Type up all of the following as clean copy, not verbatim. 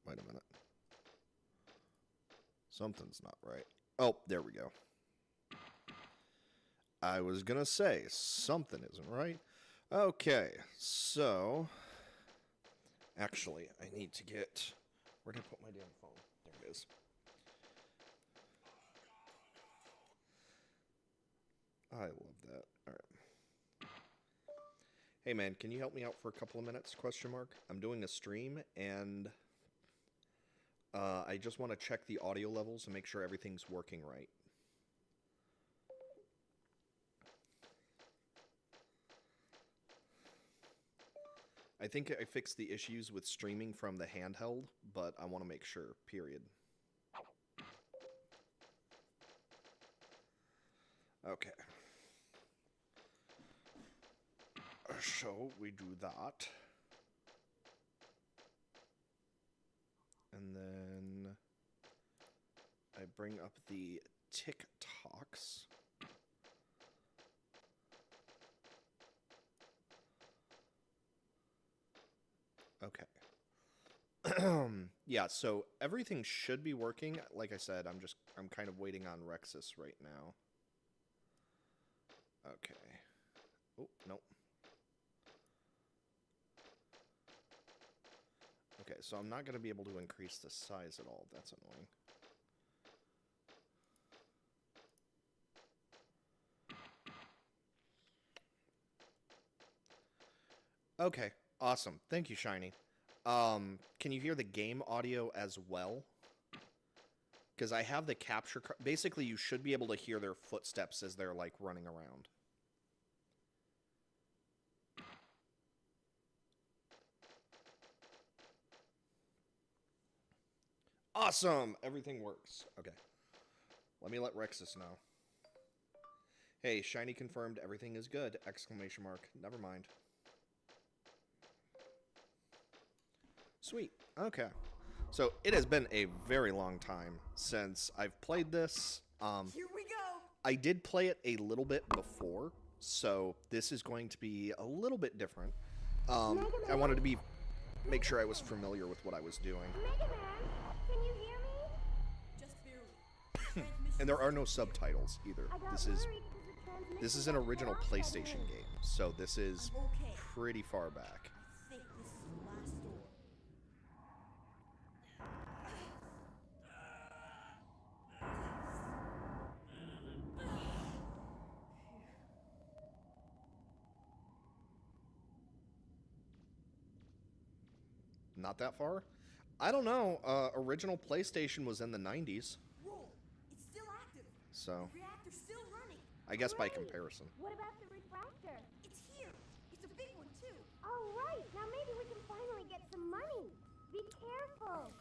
Wait a minute. Something's not right. Oh, there we go. I was gonna say, something isn't right. Okay, so... Actually, I need to get... Where did I put my damn phone? There it is. I love that. Alright. Hey man, can you help me out for a couple of minutes? Question mark. I'm doing a stream, and... I just want to check the audio levels and make sure everything's working right. I think I fixed the issues with streaming from the handheld, but I want to make sure, period. Okay. So, we do that. And then I bring up the TikToks. Okay. Yeah, so everything should be working. Like I said, I'm kind of waiting on Rexus right now. Okay. Oh, nope. Okay, so I'm not going to be able to increase the size at all. That's annoying. Okay, awesome. Thank you, Shiny. Can you hear the game audio as well? Because I have the capture... Basically, you should be able to hear their footsteps as they're, like, running around. Awesome! Everything works. Okay. Let me let Rexus know. Hey, Shiny confirmed everything is good! Exclamation mark. Never mind. Sweet. Okay. So, it has been a very long time since I've played this. Here we go! I did play it a little bit before, so this is going to be a little bit different. I wanted to make sure I was familiar with what I was doing. Megaman, can you hear me? Just barely. And there are no subtitles either. This is an original PlayStation game, so this is pretty far back. I think this is the last door. Not that far? I don't know. Original PlayStation was in the 90s. Roll. It's still active. So, The reactor's still running. I guess by comparison. What about the refractor? It's here. It's a big one too. Oh, right. Now maybe we can finally get some money. Be careful.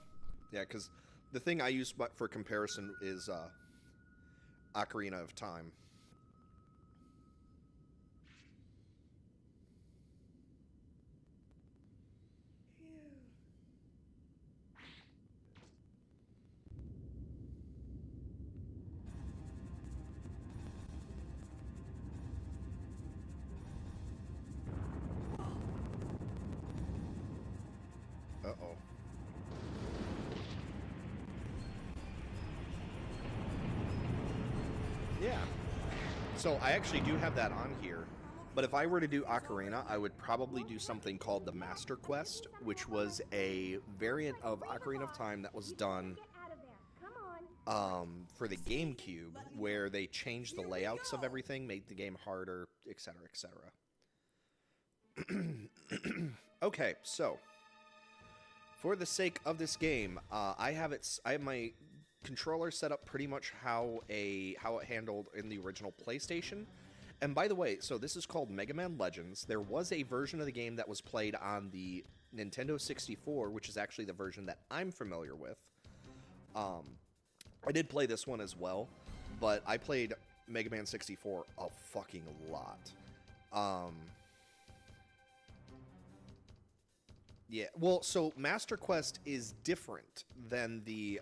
Yeah, because the thing I use for comparison is Ocarina of Time. Uh-oh. Yeah. So I actually do have that on here. But if I were to do Ocarina, I would probably do something called the Master Quest, which was a variant of Ocarina of Time that was done for the GameCube, where they changed the layouts of everything, made the game harder, etc., etc. Okay, so for the sake of this game, I have my controller set up pretty much how it handled in the original PlayStation. And by the way, so this is called Megaman Legends. There was a version of the game that was played on the Nintendo 64, which is actually the version that I'm familiar with. I did play this one as well, but I played Mega Man 64 a fucking lot. Yeah, well, so Master Quest is different than the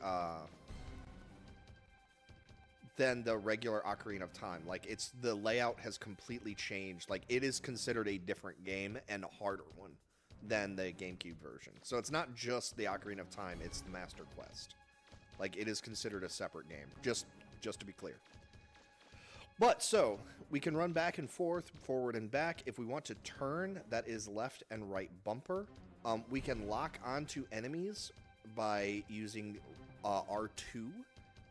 regular Ocarina of Time. Like, the layout has completely changed. Like, it is considered a different game and a harder one than the GameCube version. So it's not just the Ocarina of Time, it's the Master Quest. Like, it is considered a separate game, just to be clear. But, so, we can run back and forth, forward and back. If we want to turn, that is left and right bumper. We can lock onto enemies by using R2,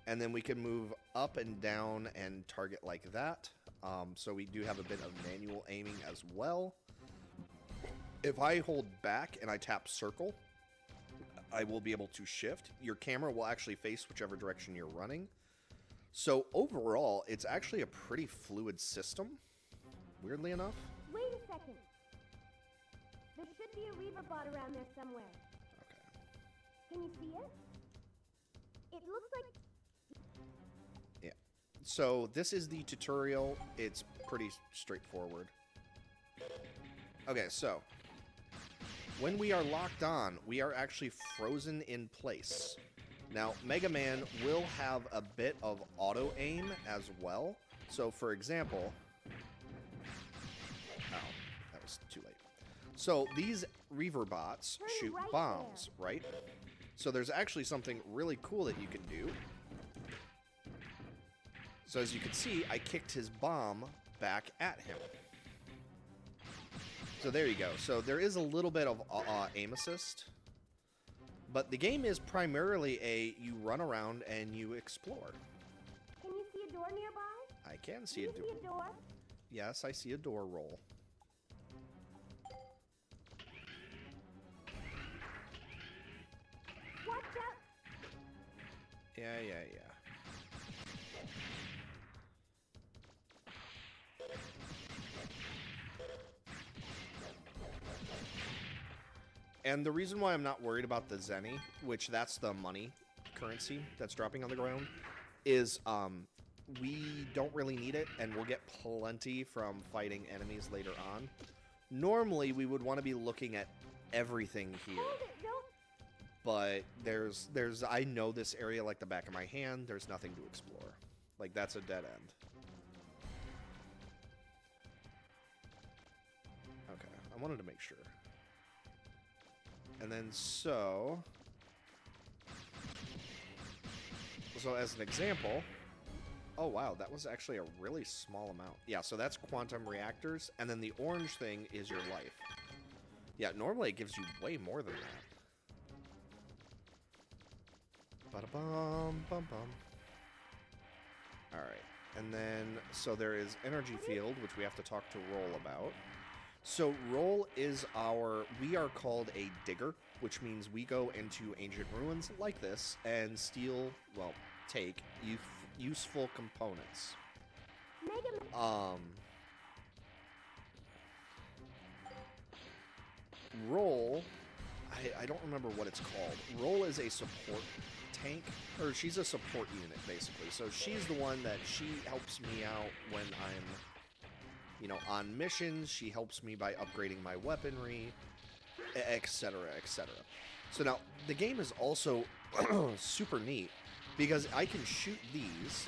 and then we can move up and down and target like that. So we do have a bit of manual aiming as well. If I hold back and I tap circle, I will be able to shift. Your camera will actually face whichever direction you're running. So overall, it's actually a pretty fluid system, weirdly enough. Wait a second. There should be a Reaver bot around there somewhere. Okay. Can you see it? It looks like... Yeah. So this is the tutorial. It's pretty straightforward. Okay, so when we are locked on, we are actually frozen in place. Now, Mega Man will have a bit of auto-aim as well. So, for example... Oh, that was too late. So, these Reaver bots shoot bombs, right? So, there's actually something really cool that you can do. So, as you can see, I kicked his bomb back at him. So, there you go. So, there is a little bit of aim assist. But the game is primarily you run around and you explore. Can you see a door nearby? I can see Do a you door. see a door? Yes, I see a door roll. Watch out! Yeah. And the reason why I'm not worried about the Zenny, which that's the money currency that's dropping on the ground, is we don't really need it, and we'll get plenty from fighting enemies later on. Normally, we would want to be looking at everything here. Hold it, don't... But there's I know this area like the back of my hand. There's nothing to explore. Like, that's a dead end. Okay, I wanted to make sure. And then so as an example, oh wow, that was actually a really small amount. Yeah, so that's quantum reactors, and then the orange thing is your life. Yeah, normally it gives you way more than that. Ba-da-bum, bum-bum. Alright, and then, so there is energy field, which we have to talk to Roll about. So Roll is we are called a digger, which means we go into ancient ruins like this and steal, well, take useful components. Megaman... Roll, I don't remember what it's called. Roll is a support tank, or she's a support unit, basically. So she's the one that she helps me out when I'm, you know, on missions. She helps me by upgrading my weaponry, etc., etc. So now, the game is also super neat, because I can shoot these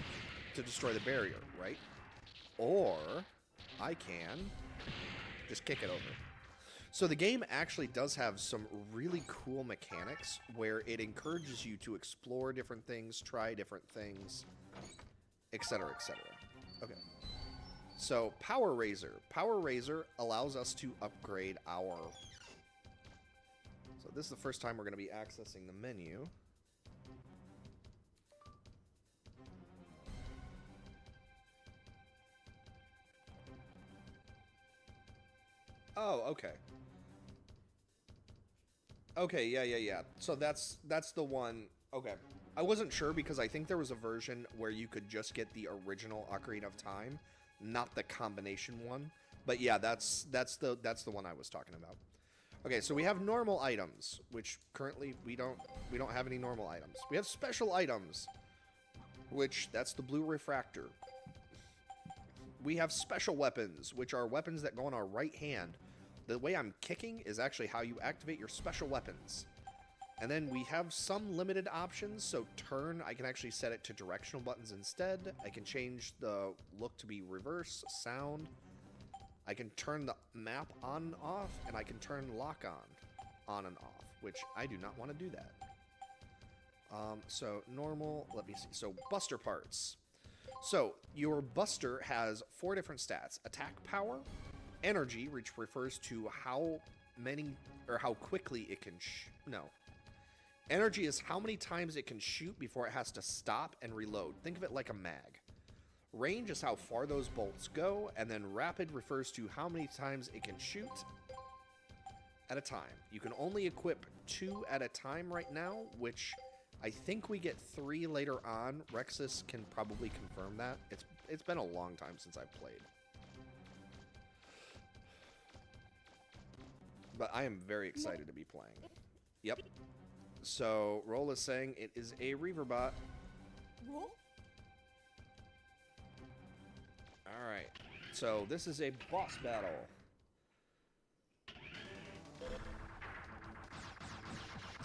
to destroy the barrier, right? Or I can just kick it over. So the game actually does have some really cool mechanics where it encourages you to explore different things, try different things, etc., etc. Okay. So Power Razor. Power Razor allows us to upgrade our... So this is the first time we're going to be accessing the menu. Oh, okay. Okay, yeah. So that's the one. Okay. I wasn't sure because I think there was a version where you could just get the original Ocarina of Time, not the combination one. But yeah, that's the one I was talking about. Okay, so we have normal items, which currently we don't have any normal items. We have special items, which that's the blue refractor. We have special weapons, which are weapons that go on our right hand. The way I'm kicking is actually how you activate your special weapons. And then we have some limited options. So turn, I can actually set it to directional buttons instead. I can change the look to be reverse, sound. I can turn the map on and off, and I can turn lock on. on and off, which I do not want to do that. So normal, let me see. So buster parts. So your buster has 4 different stats: attack power, energy, which refers to how many or how quickly it can energy is how many times it can shoot before it has to stop and reload. Think of it like a mag. Range is how far those bolts go, and then rapid refers to how many times it can shoot at a time. You can only equip 2 at a time right now, which I think we get 3 later on. Rexus can probably confirm that. It's been a long time since I've played. But I am very excited to be playing. Yep. So, Roll is saying it is a Reaver bot. Roll? Alright. So, this is a boss battle.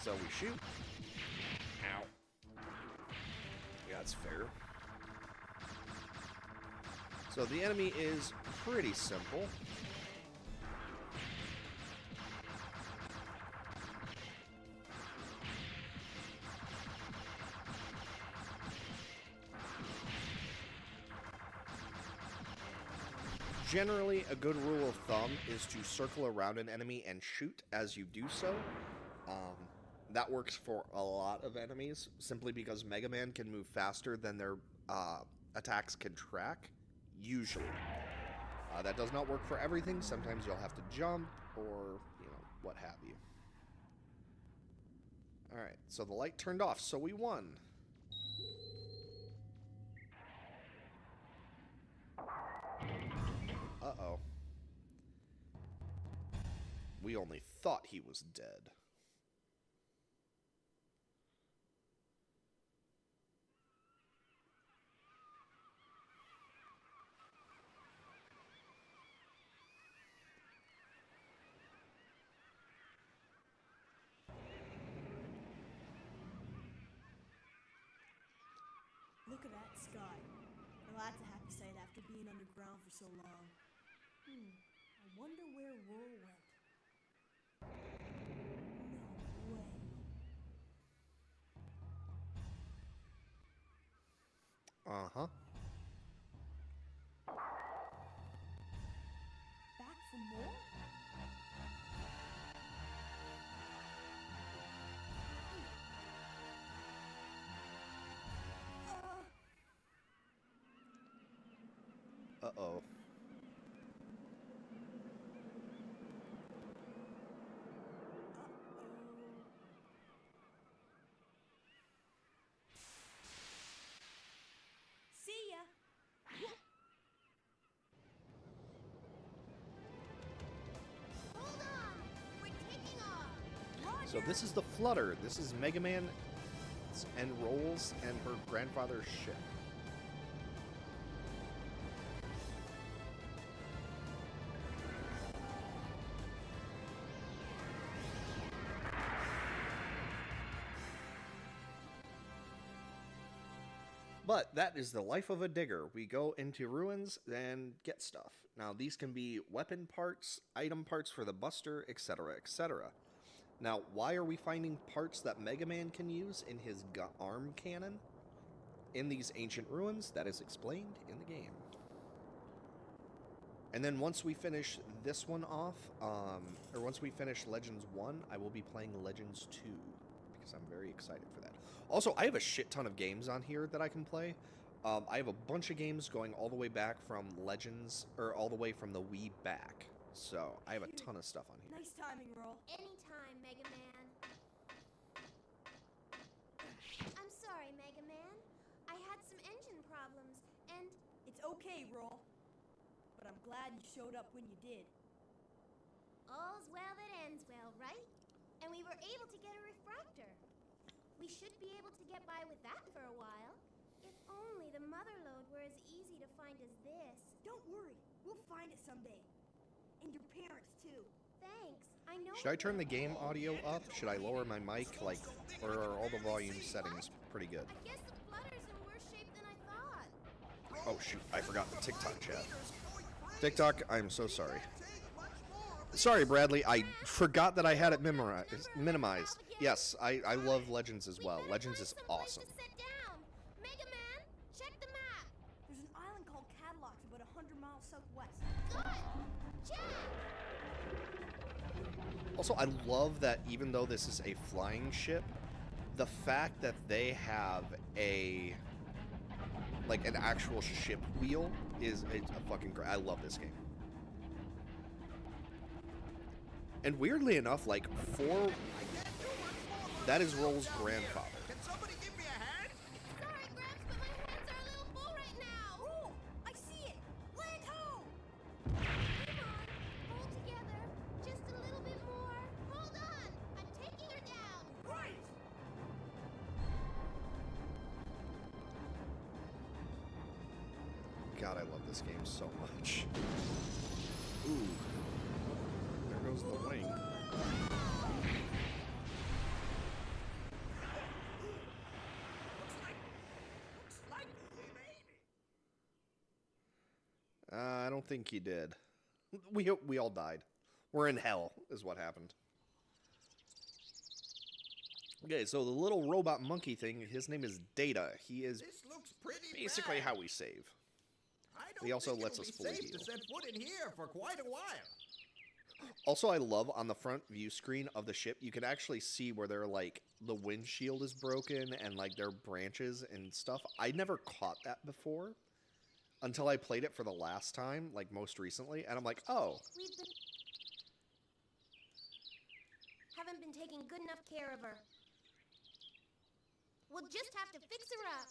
So, we shoot. Ow. Yeah, that's fair. So, the enemy is pretty simple. Generally, a good rule of thumb is to circle around an enemy and shoot as you do so. That works for a lot of enemies, simply because Mega Man can move faster than their attacks can track, usually. That does not work for everything. Sometimes you'll have to jump, or, what have you. Alright, so the light turned off, so we won. Uh-oh. We only thought he was dead. Look at that sky. Well, that's a happy sight after being underground for so long. I wonder where Roll went. No way. Uh-huh. Back for more? Uh-oh. See ya. Hold on! We're taking off! So this is the Flutter. This is Mega Man and Rolls and her grandfather's ship. But that is the life of a digger. We go into ruins and get stuff. Now, these can be weapon parts, item parts for the buster, etc., etc. Now, why are we finding parts that Mega Man can use in his arm cannon in these ancient ruins? That is explained in the game. And then once we finish this one off, or once we finish Legends 1, I will be playing Legends 2, because I'm very excited for that. Also, I have a shit ton of games on here that I can play. I have a bunch of games going all the way back from Legends, or all the way from the Wii back. So, I have a ton of stuff on here. Nice timing, Roll. Anytime, Mega Man. I'm sorry, Mega Man. I had some engine problems, and It's okay, Roll. But I'm glad you showed up when you did. all's well that ends well, right? And we were able to get a refractor. We should be able to get by with that for a while. If only the mother lode were as easy to find as this. Don't worry. We'll find it someday. And your parents, too. Thanks. I know. Should I turn the game audio up? Should I lower my mic? Or are all the volume settings pretty good? I guess the Flutter's in worse shape than I thought. Oh shoot, I forgot the TikTok chat. TikTok, I'm so sorry. Sorry, Bradley. I forgot that I had it minimized. Yes, I love Legends as well. Legends is awesome. Megaman, check the map. There's an island called Cadillac about 100 miles southwest. Good. Check. Also, I love that even though this is a flying ship, the fact that they have a like an actual ship wheel is a fucking great. I love this game. And weirdly enough, like that is Roll's grandfather. Can somebody give me a hand? Sorry, Gramps, but my hands are a little full right now. Oh, I see it! Land ho! Come on, hold together. Just a little bit more. Hold on. I'm taking her down. Right! God, I love this game so much. Ooh. There goes the wing. Looks like we made it. I don't think he did. We all died. We're in hell, is what happened. Okay, so the little robot monkey thing, his name is Data. He is This looks pretty basically bad. how we save. I don't He also think lets it'll us be fully safe heal. to set foot in here for quite a while. Also, I love on the front view screen of the ship, you can actually see where they're like the windshield is broken and like their branches and stuff. I never caught that before until I played it for the last time, like most recently, and I'm like, oh, Haven't been taking good enough care of her. We'll just have to fix her up.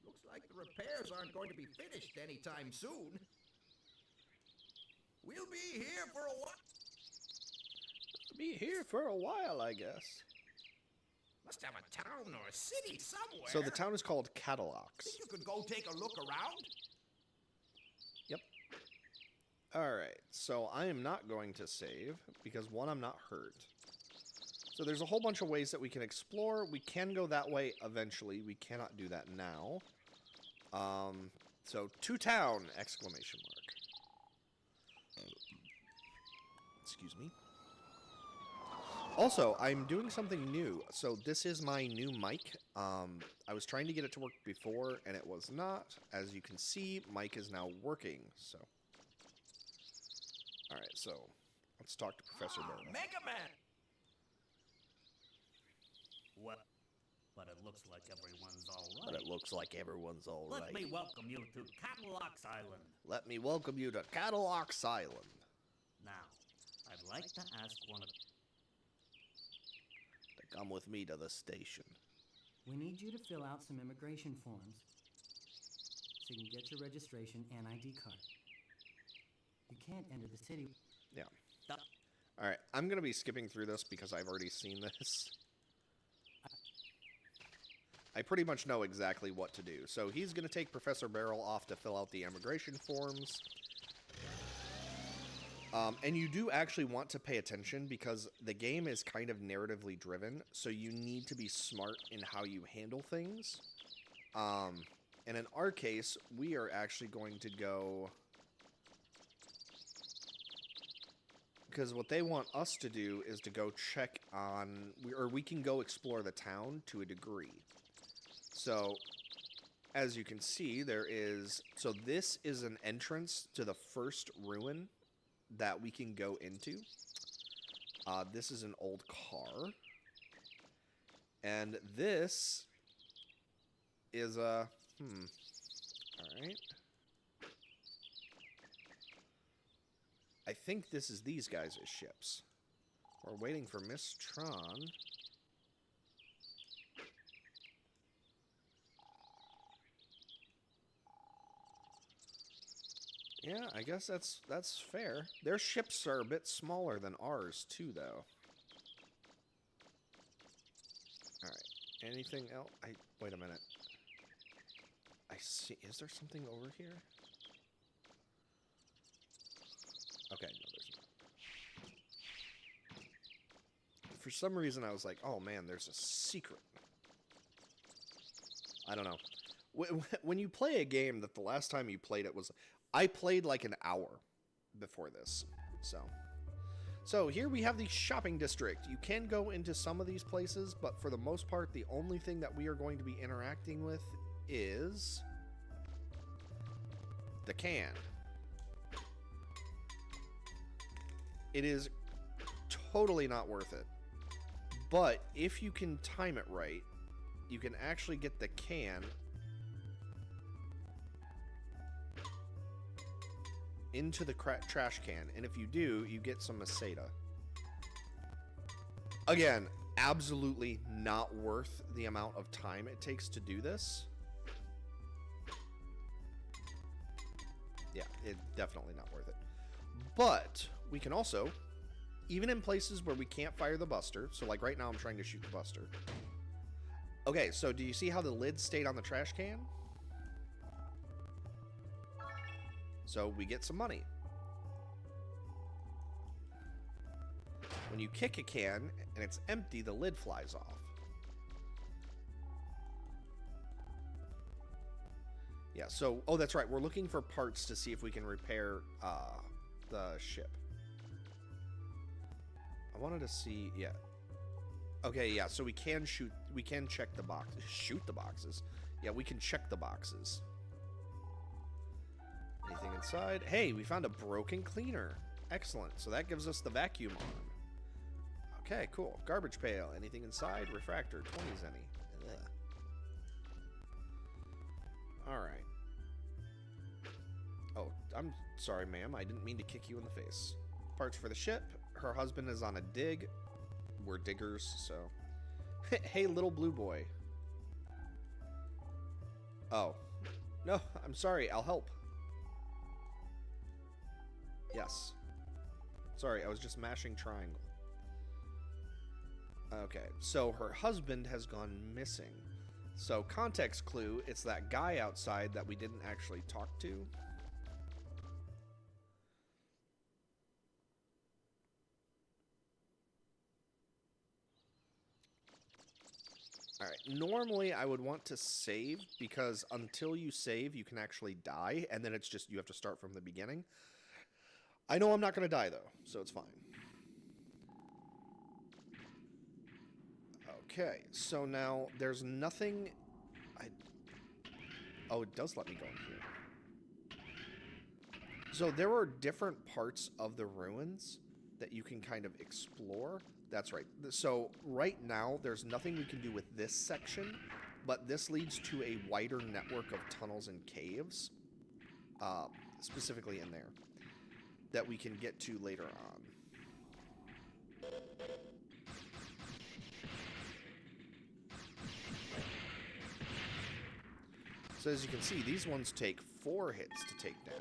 Looks like the repairs aren't going to be finished anytime soon. We'll be here for a while. be here for a while, I guess. Must have a town or a city somewhere. So the town is called Cadillacs. Think you could go take a look around? Yep. Alright, so I am not going to save, because one, I'm not hurt. So there's a whole bunch of ways that we can explore. We can go that way eventually. We cannot do that now. So, to town! Exclamation mark. Excuse me. Also, I'm doing something new. So this is my new mic. I was trying to get it to work before, and it was not. As you can see, mic is now working. So, all right. So let's talk to Professor Barrow. Megaman! What? But it looks like everyone's all But right. it looks like everyone's all Let right. me welcome you to Cadillacs Island. Let me welcome you to Cadillacs Island. Now, I'd like to ask one of... To come with me to the station. We need you to fill out some immigration forms so you can get your registration and ID card. You can't enter the city. Yeah. Duh. All right. I'm gonna be skipping through this because I've already seen this. I pretty much know exactly what to do. So he's going to take Professor Barrel off to fill out the immigration forms. And you do actually want to pay attention because the game is kind of narratively driven. So you need to be smart in how you handle things. And in our case, we are actually going to go... Because what they want us to do is to go check on... Or we can go explore the town to a degree. So, as you can see, there is... So this is an entrance to the first ruin that we can go into. This is an old car. And this is a... Alright. I think this is these guys' ships. We're waiting for Miss Tron. Yeah, I guess that's fair. Their ships are a bit smaller than ours, too, though. Alright. Anything else? Wait a minute. I see... Is there something over here? Okay, no, there's not. For some reason, I was like, oh man, there's a secret. I don't know. When you play a game that the last time you played it was... I played like an hour before this. So here we have the shopping district. You can go into some of these places, but for the most part, the only thing that we are going to be interacting with is the can. It is totally not worth it. But if you can time it right, you can actually get the can into the trash can, and if you do, you get some Maseda. Again, absolutely not worth the amount of time it takes to do this. Yeah, it's definitely not worth it. But we can also, even in places where we can't fire the buster, so like right now I'm trying to shoot the buster. Okay, so do you see how the lid stayed on the trash can? So we get some money. When you kick a can and it's empty, the lid flies off. Yeah, so, oh, that's right. We're looking for parts to see if we can repair the ship. I wanted to see, yeah. Okay, yeah, so we can check the boxes. Shoot the boxes. Yeah, we can check the boxes. Anything inside? Hey, we found a broken cleaner. Excellent. So that gives us the vacuum arm. Okay, cool. Garbage pail. Anything inside? Refractor. 20 zenny. Ugh. All right. Oh, I'm sorry, ma'am. I didn't mean to kick you in the face. Parts for the ship. Her husband is on a dig. We're diggers, so... Hey, little blue boy. Oh. No, I'm sorry. I'll help. Yes. Sorry, I was just mashing triangle. Okay, so her husband has gone missing. So, context clue, it's that guy outside that we didn't actually talk to. Alright, normally I would want to save, because until you save, you can actually die, and then it's just, you have to start from the beginning. I know I'm not going to die, though, so it's fine. Okay, so now there's nothing... Oh, it does let me go in here. So there are different parts of the ruins that you can kind of explore. That's right. So right now, there's nothing we can do with this section, but this leads to a wider network of tunnels and caves, specifically in there, that we can get to later on. So as you can see, these ones take 4 hits to take down.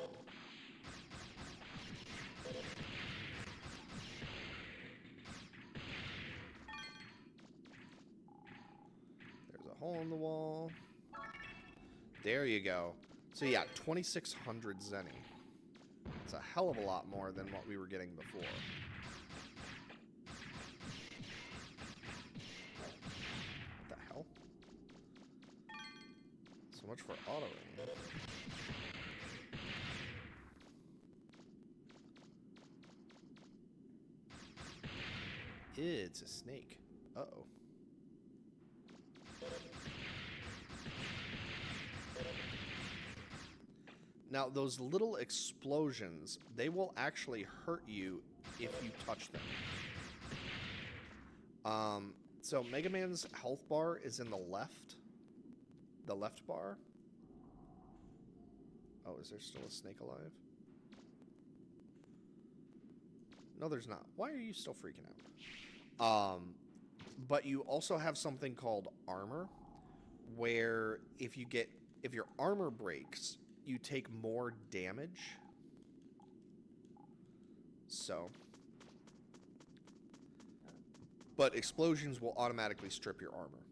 There's a hole in the wall. There you go. So yeah, 2,600 zenny. It's a hell of a lot more than what we were getting before. What the hell? So much for auto aim. It's a snake. Uh-oh. Now, those little explosions, they will actually hurt you if you touch them. So Mega Man's health bar is in the left bar. Oh, is there still a snake alive? No, there's not. Why are you still freaking out? But you also have something called armor, where if your armor breaks, you take more damage. So. But explosions will automatically strip your armor.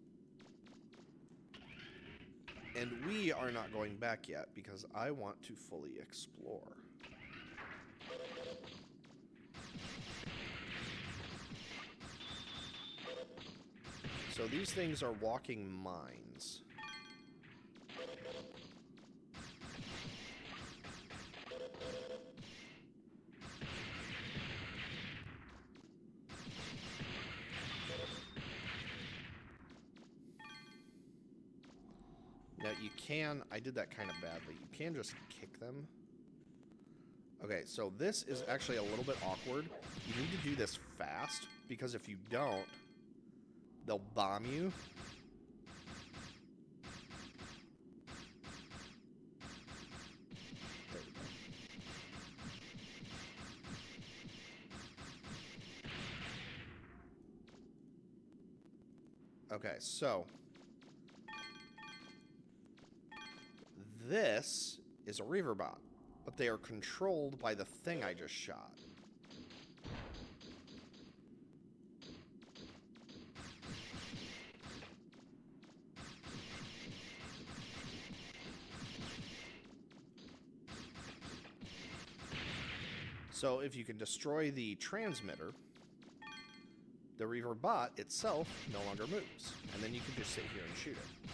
And we are not going back yet because I want to fully explore. So these things are walking mines. Now you can, I did that kind of badly. You can just kick them. Okay, so this is actually a little bit awkward. You need to do this fast, because if you don't, they'll bomb you. There we go. Okay, so this is a Reaver bot, but they are controlled by the thing I just shot. So if you can destroy the transmitter, the Reaver bot itself no longer moves, and then you can just sit here and shoot it.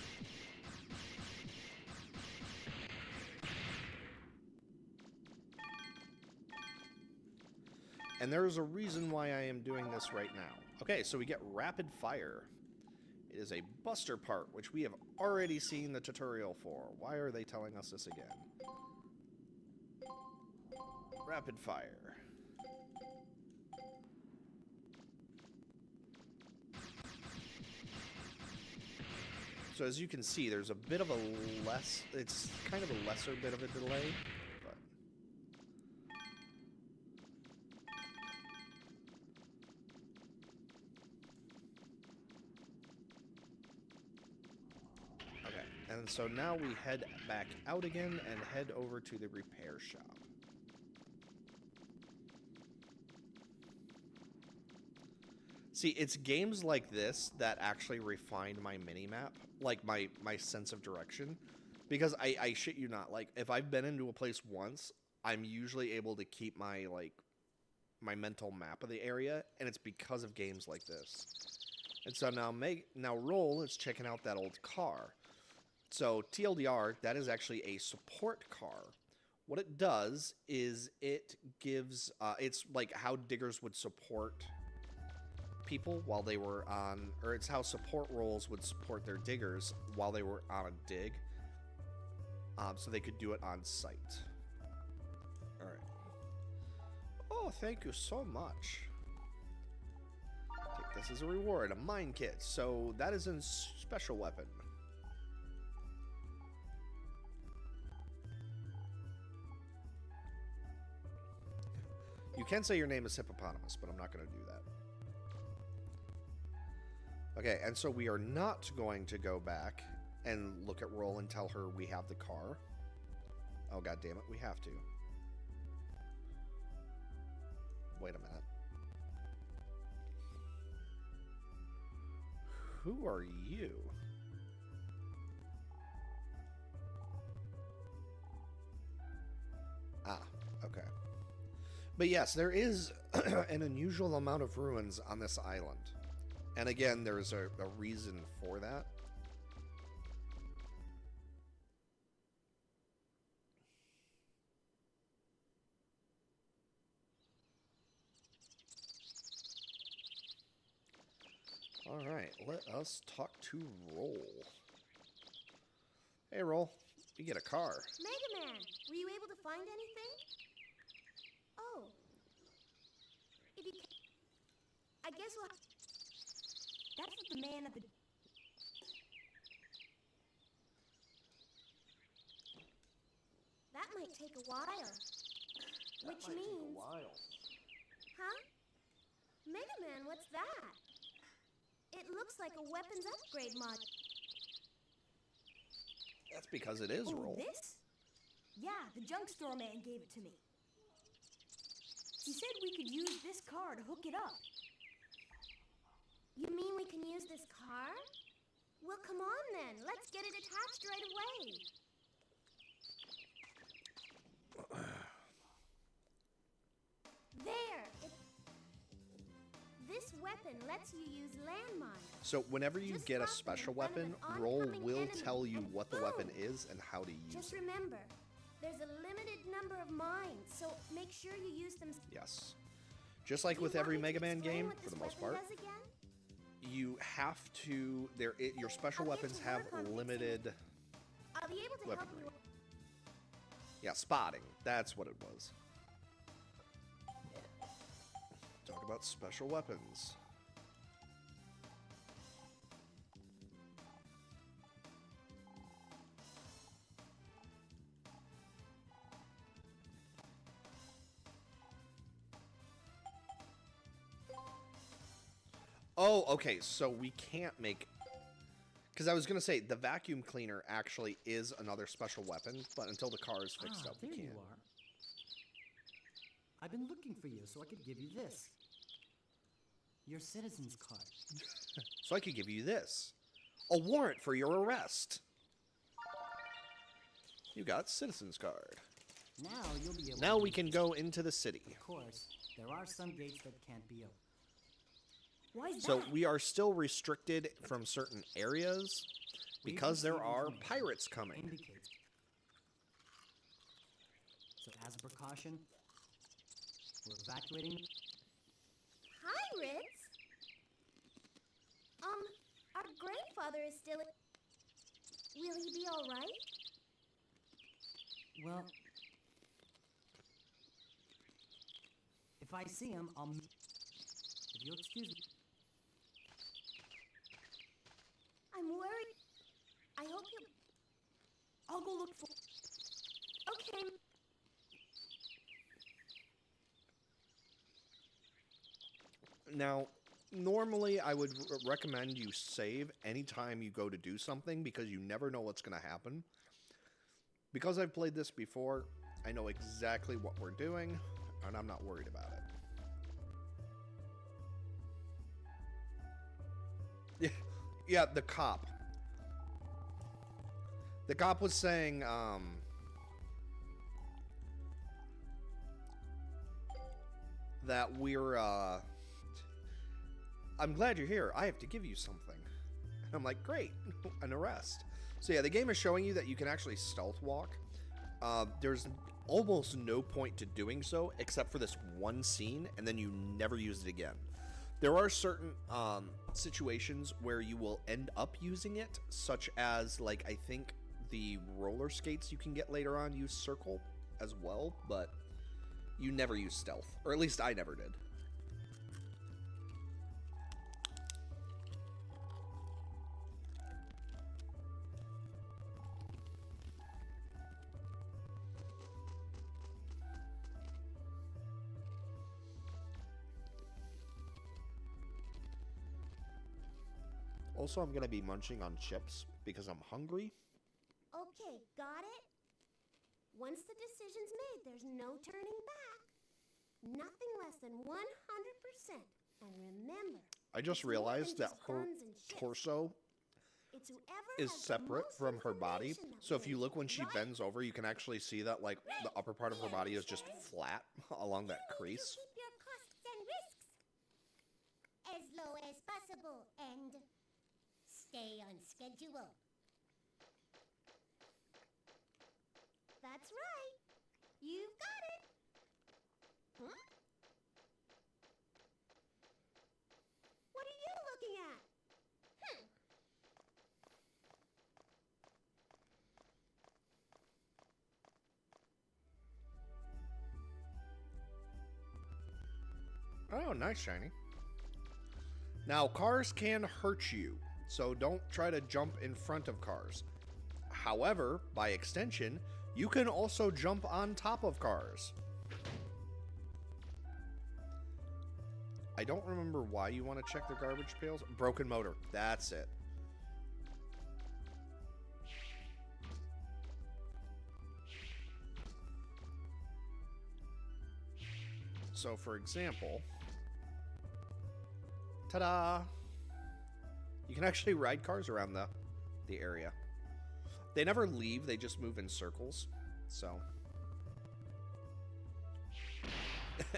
And there is a reason why I am doing this right now. Okay, so we get rapid fire. It is a buster part, which we have already seen the tutorial for. Why are they telling us this again? Rapid fire. So as you can see, there's a bit of a it's kind of a lesser bit of a delay, but okay, and so now we head back out again and head over to the repair shop. See, it's games like this that actually refine my mini-map, like my sense of direction. Because I shit you not, like, if I've been into a place once, I'm usually able to keep my, like, my mental map of the area, and it's because of games like this. And so now Roll is checking out that old car. So, TLDR, that is actually a support car. What it does is it gives, it's like how diggers would support people while they were on, or it's how support roles would support their diggers while they were on a dig, so they could do it on site. All right. Oh, thank you so much. Take this as a reward, a mine kit. So that is a special weapon. You can say your name is Hippopotamus, but I'm not going to do that. Okay, and so we are not going to go back and look at Roll and tell her we have the car. Oh, god damn it, we have to. Wait a minute. Who are you? Ah, okay. But yes, there is an unusual amount of ruins on this island. And again, there's a reason for that. Alright, let us talk to Roll. Hey, Roll. You get a car. Megaman, were you able to find anything? Oh. If you can, I guess we'll. That's what the man at the. That might take a while. Which means. Huh? Megaman, what's that? It looks like a weapons upgrade mod. That's because it is, Roll. This? Yeah, the junk store man gave it to me. He said we could use this car to hook it up. You mean we can use this car? Well, come on then. Let's get it attached right away. There! This weapon lets you use landmines. So whenever you Just get a drop them special in front of weapon, an Roll oncoming will enemy, tell you and what the boom! weapon is and how to use Just it. remember, there's a limited number of mines, so make sure you use them. Yes. Just like Do you with want every me to Mega Man explain game, what for this the most weapon part, does again? you have to. Your special I'll get weapons to have work on fixing limited. be able to weapon. help you. Yeah, spotting. That's what it was. Talk about special weapons. Oh, okay, so we can't make... Because I was going to say, the vacuum cleaner actually is another special weapon, but until the car is fixed up, we there can't. you are. I've been looking for you so I could give you this. Your citizen's card. So I could give you this. A warrant for your arrest. You got citizen's card. Now you'll be able Now to we use can it. go into the city. Of course, there are some gates that can't be opened. Why is So that? we are still restricted from certain areas because there are pirates coming. Indicates. So as a precaution, we're evacuating. Pirates? Our grandfather is still. Will he be all right? Well, if I see him, I'll. If you'll excuse me. I'm worried. I hope you. I'll go look for. Okay. Now, normally I would recommend you save anytime you go to do something because you never know what's going to happen. Because I've played this before, I know exactly what we're doing, and I'm not worried about it. Yeah, the cop. The cop was saying, that we're, I'm glad you're here. I have to give you something. And I'm like, great, an arrest. So yeah, the game is showing you that you can actually stealth walk. There's almost no point to doing so except for this one scene, and then you never use it again. There are certain situations where you will end up using it, such as, like, I think the roller skates you can get later on use circle as well, but you never use stealth. Or at least I never did. Also, I'm going to be munching on chips because I'm hungry. Okay, got it? Once the decision's made, there's no turning back. Nothing less than 100%. And remember, I just it's more than realized that just her guns and ships. torso It's whoever is has the separate most from her body. information that So if you wins, look when she right? bends over, you can actually see that, like, the upper part of her body is just flat along that You need to crease. keep your costs and risks as low as possible and stay on schedule. That's right. You've got it. Huh? What are you looking at? Oh, nice, shiny. Now, cars can hurt you, so don't try to jump in front of cars. However, by extension, you can also jump on top of cars. I don't remember why you want to check the garbage pails. Broken motor. That's it. So, for example, ta-da! You can actually ride cars around the area. They never leave, they just move in circles. So.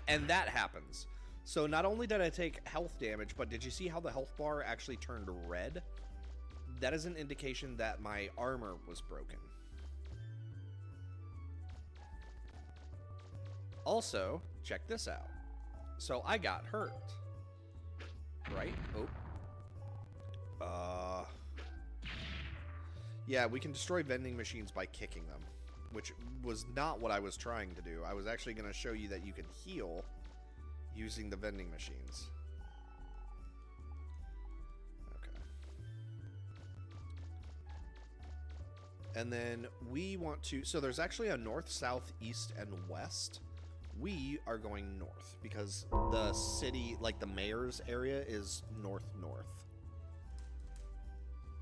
And that happens. So not only did I take health damage, but did you see how the health bar actually turned red? That is an indication that my armor was broken. Also, check this out. So I got hurt. Right? Oh. Yeah, we can destroy vending machines by kicking them, which was not what I was trying to do. I was actually going to show you that you can heal using the vending machines. Okay. And then we want to... So there's actually a north, south, east, and west. We are going north because the city, like the mayor's area, is north-north.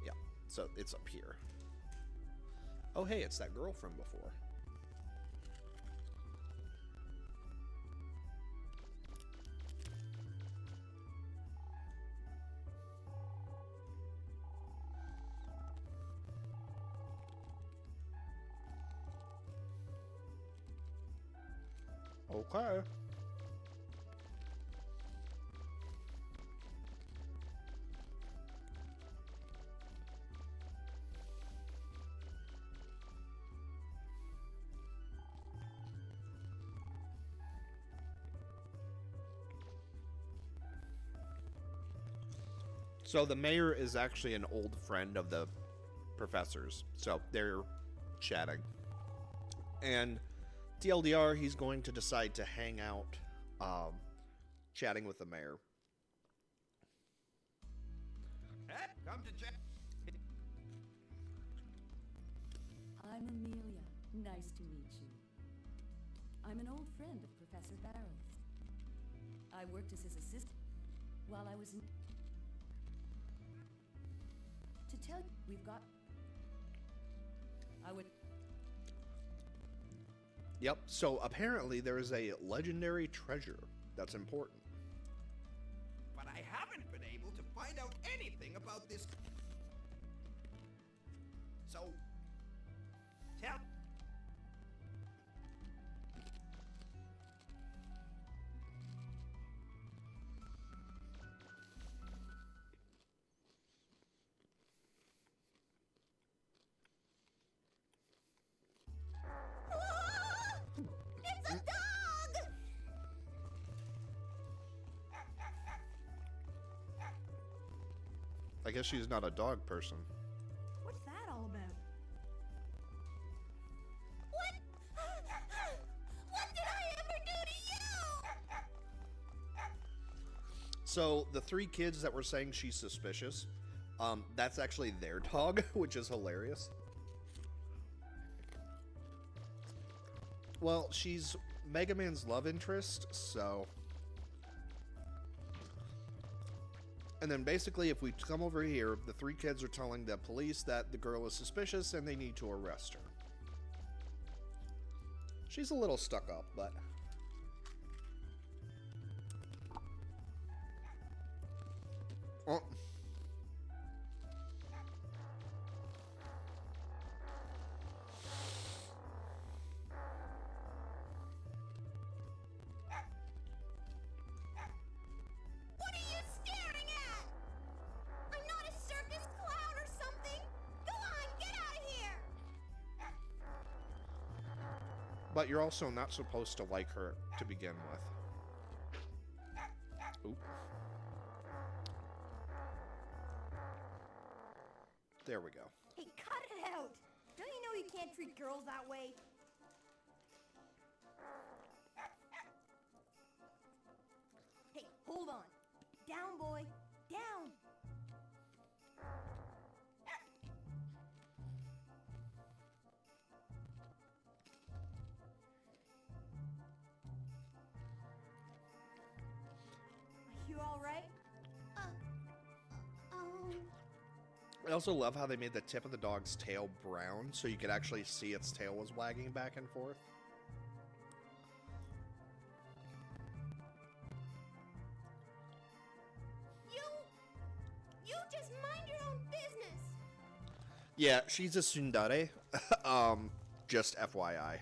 Yeah, so it's up here. Oh, hey, it's that girl from before. Okay. So the mayor is actually an old friend of the professors. So they're chatting. And TLDR, he's going to decide to hang out chatting with the mayor. Come to chat. I'm Amelia. Nice to meet you. I'm an old friend of Professor Barrow's. I worked as his assistant while I was in... To tell you, we've got... I would... Yep, so apparently there is a legendary treasure that's important. But I haven't been able to find out anything about this. So, tell. It's a dog! I guess she's not a dog person. What's that all about? What? What did I ever do to you? So the three kids that were saying she's suspicious, that's actually their dog, which is hilarious. Well, she's Megaman's love interest, so... And then basically, if we come over here, the three kids are telling the police that the girl is suspicious and they need to arrest her. She's a little stuck up, but... Oh. What are you staring at? I'm not a circus clown or something. Go on, get out of here. But you're also not supposed to like her to begin with. Oop. There we go. Hey, cut it out! Don't you know you can't treat girls that way? Hey, hold on. Down, boy. Down. You all right? I also love how they made the tip of the dog's tail brown, so you could actually see its tail was wagging back and forth. You just mind your own business. Yeah, she's a tsundere. Just FYI.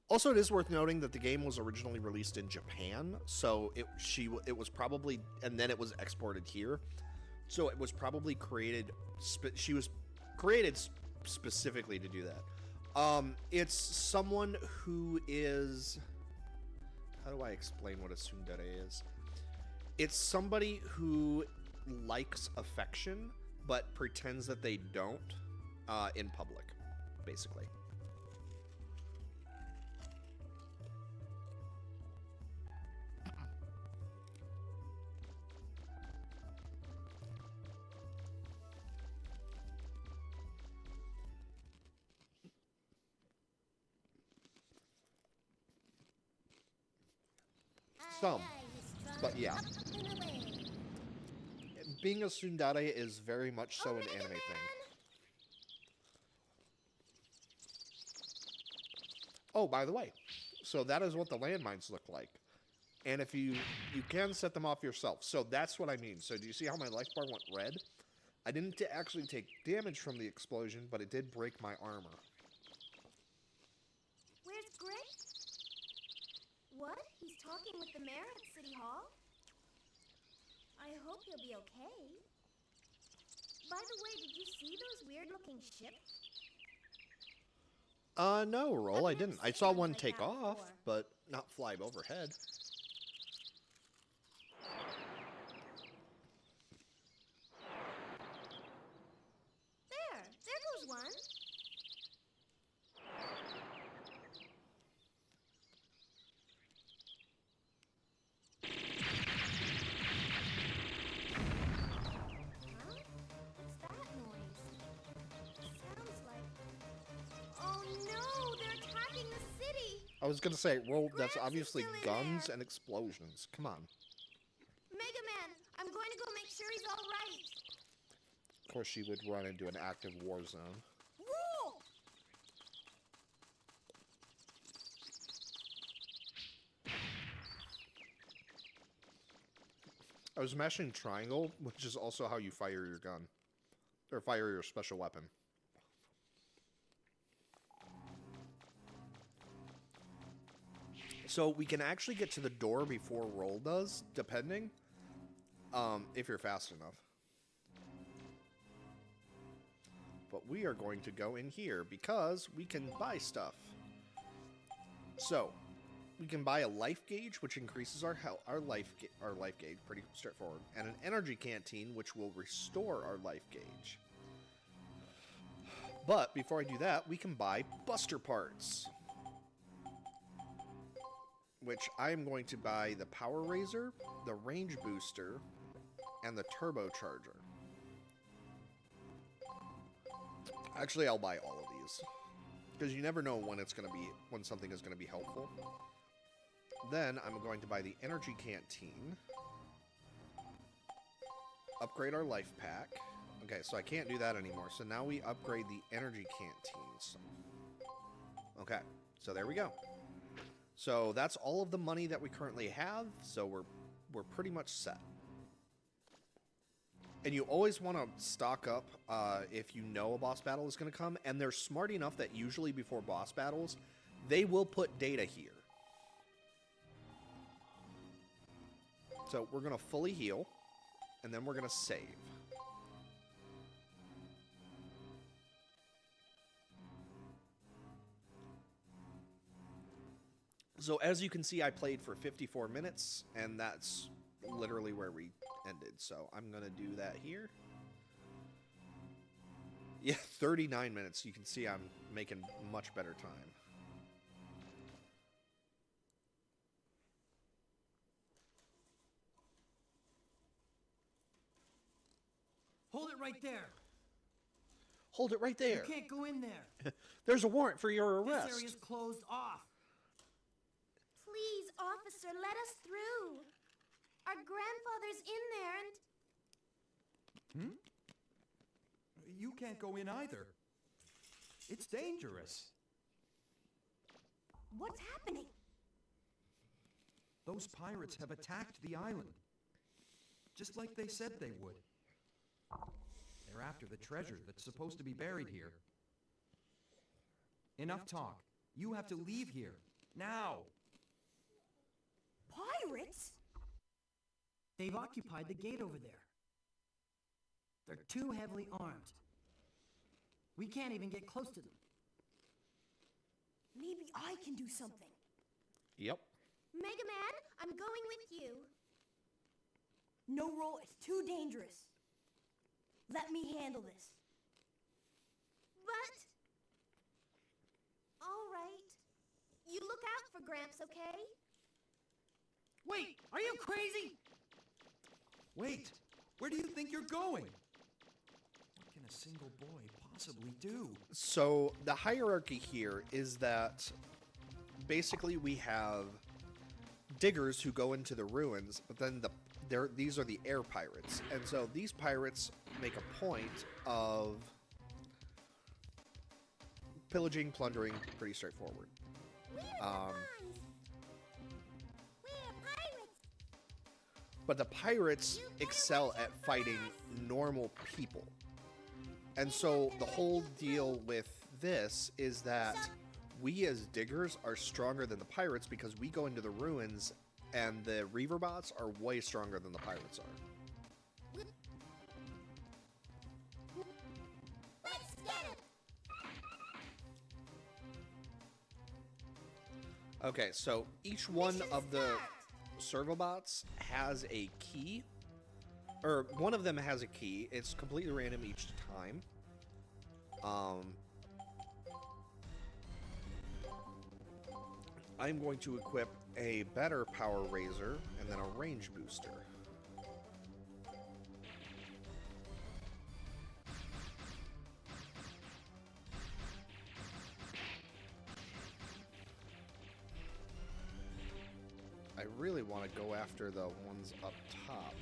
Also, it is worth noting that the game was originally released in Japan, so it was probably, and then it was exported here, so it was probably created. She was created specifically to do that. It's someone who is. How do I explain what a tsundere is? It's somebody who likes affection, but pretends that they don't in public, basically. Some, but yeah. Being a tsundere is very much so an anime thing. Oh, by the way, so that is what the landmines look like. And if you can set them off yourself. So that's what I mean. So do you see how my life bar went red? I didn't actually take damage from the explosion, but it did break my armor. Where's Grit? What? He's talking with the mayor at City Hall? I hope he'll be okay. By the way, did you see those weird-looking ships? No, Roll, I I've never didn't. I seen saw ones one like take that off, before. but not fly overhead. There goes one. Huh? What's that noise? Sounds like... Oh no! They're attacking the city! I was gonna say, Roll, that's Gramps is obviously still in guns there. and explosions. Come on. Megaman, I'm going to go make sure he's all right. Of course, she would run into an active war zone. Rule! I was mashing triangle, which is also how you fire your gun. Or fire your special weapon. So we can actually get to the door before Roll does, depending. If you're fast enough. But we are going to go in here because we can buy stuff. So, we can buy a life gauge, which increases our life gauge, pretty straightforward, and an energy canteen, which will restore our life gauge. But before I do that, we can buy Buster parts, which I am going to buy the Power Razor, the Range Booster, and the Turbocharger. Actually, I'll buy all of these, because you never know when when something is going to be helpful. Then I'm going to buy the Energy Canteen, upgrade our life pack. Okay, so I can't do that anymore. So now we upgrade the Energy Canteens. Okay, so there we go. So that's all of the money that we currently have. So we're pretty much set. And you always want to stock up if you know a boss battle is going to come. And they're smart enough that usually before boss battles, they will put data here. So we're going to fully heal, and then we're going to save. So as you can see, I played for 54 minutes, and that's literally where we ended. So I'm going to do that here. Yeah, 39 minutes. You can see I'm making much better time. Hold it right there. Hold it right there. You can't go in there. There's a warrant for your arrest. This area's closed off. Please, officer, let us through. Our grandfather's in there and... You can't go in either. It's dangerous. What's happening? Those pirates have attacked the island. Just like they said they would. They're after the treasure that's supposed to be buried here. Enough talk. You have to leave here. Now! Pirates? They've occupied the gate over there. They're too heavily armed. We can't even get close to them. Maybe I can do something. Yep. Megaman, I'm going with you. No roll, it's too dangerous. Let me handle this. But... All right. You look out for Gramps, okay? Wait, are you crazy? Wait, where do you think you're going? What can a single boy possibly do? So the hierarchy here is that basically we have diggers who go into the ruins, but then these are the air pirates. And so these pirates make a point of pillaging, plundering, pretty straightforward. But the pirates excel at fighting normal people. And so the whole deal with this is that we as diggers are stronger than the pirates because we go into the ruins and the Reaver bots are way stronger than the pirates are. Let's get him! Okay, so each one of the servobots has a key, or one of them has a key. It's completely random each time. I'm going to equip a better power raiser and then a range booster. I really want to go after the ones up top.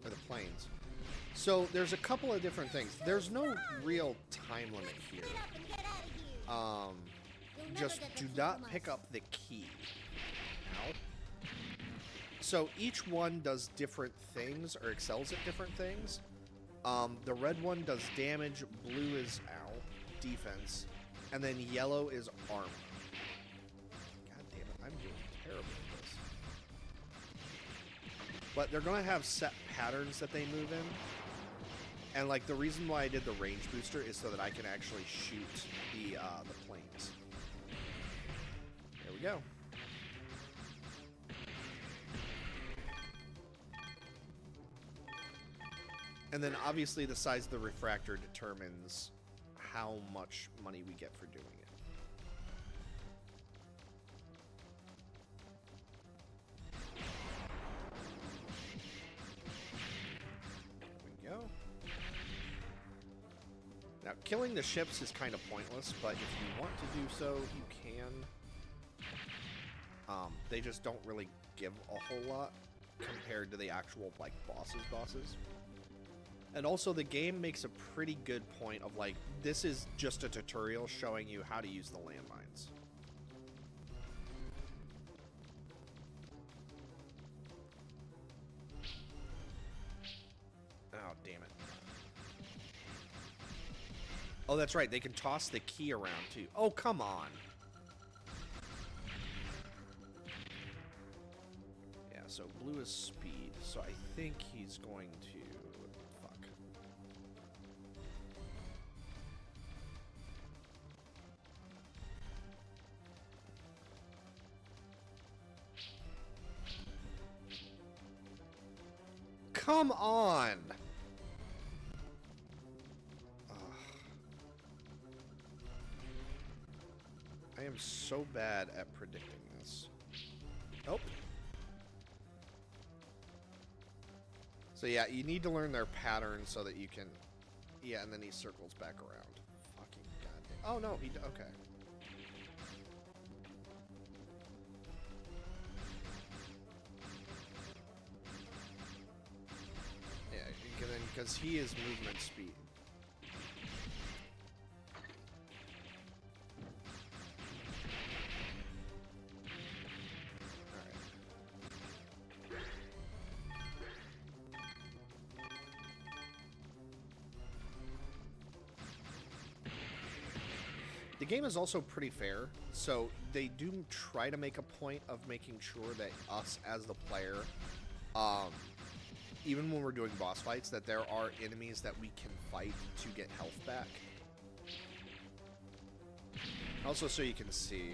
Or the planes. So there's a couple of different things. There's no real time limit here. Just do not pick up the key. Ow. So each one does different things or excels at different things. The red one does damage, blue is defense, and then yellow is armor. God damn it, I'm doing terrible at this. But they're gonna have set patterns that they move in. And like the reason why I did the range booster is so that I can actually shoot the planes. There we go. And then obviously the size of the refractor determines how much money we get for doing it. There we go. Now, killing the ships is kind of pointless, but if you want to do so, you can. They just don't really give a whole lot compared to the actual, like, bosses. And also, the game makes a pretty good point of, like, this is just a tutorial showing you how to use the landmines. Oh, damn it. Oh, that's right. They can toss the key around, too. Oh, come on. Yeah, so blue is speed. So I think he's going to... Fuck. Come on! I am so bad at predicting this. Nope. So yeah, you need to learn their patterns so that you can... Yeah, and then he circles back around. Fucking goddamn. Oh no, okay. Yeah, because he is movement speed. The game is also pretty fair, so they do try to make a point of making sure that us as the player, even when we're doing boss fights, that there are enemies that we can fight to get health back. Also, so you can see.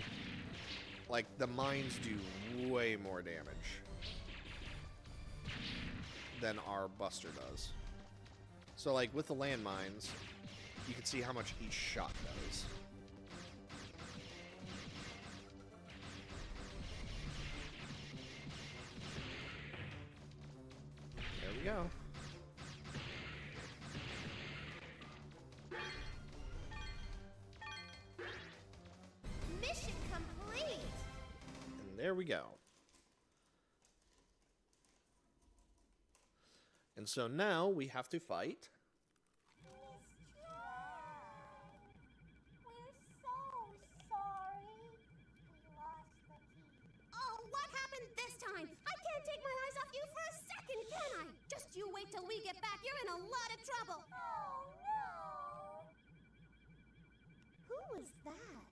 Like, the mines do way more damage than our Buster does. So, like, with the landmines, you can see how much each shot does. There we go. Mission complete! And there we go. And so now we have to fight. We're so sorry. We lost the key. Oh, what happened this time? I can't take my eyes off you for a second, can I? Just you wait till we get back. You're in a lot of trouble. Oh, no. Who was that?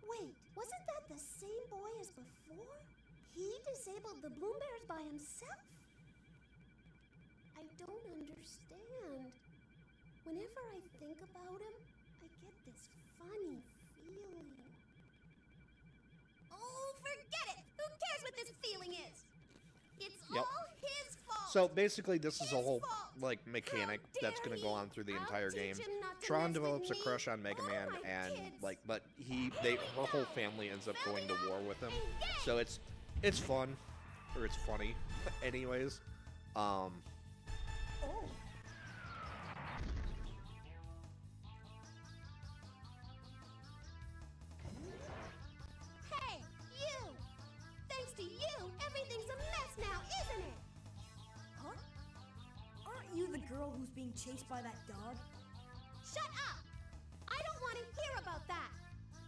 Wait, wasn't that the same boy as before? He disabled the Bloom Bears by himself? I don't understand. Whenever I think about him, I get this funny feeling. Oh, forget it! Who cares what this feeling is? It's Yep. all his fault! So basically, this is a His whole fault. like mechanic How that's dare going to go he? on through the I'll entire teach game. him not to Tron mess with develops a me. crush on Mega All Man, my and kids. like, but Here her we whole go. family ends up Fill going me to war up with him. and yay! So it's fun, or it's funny, anyways. Oh, Hey, you! Thanks to you, everything's a mess now, isn't it? huh? Aren't you the girl who's being chased by that dog? Shut up! I don't want to hear about that.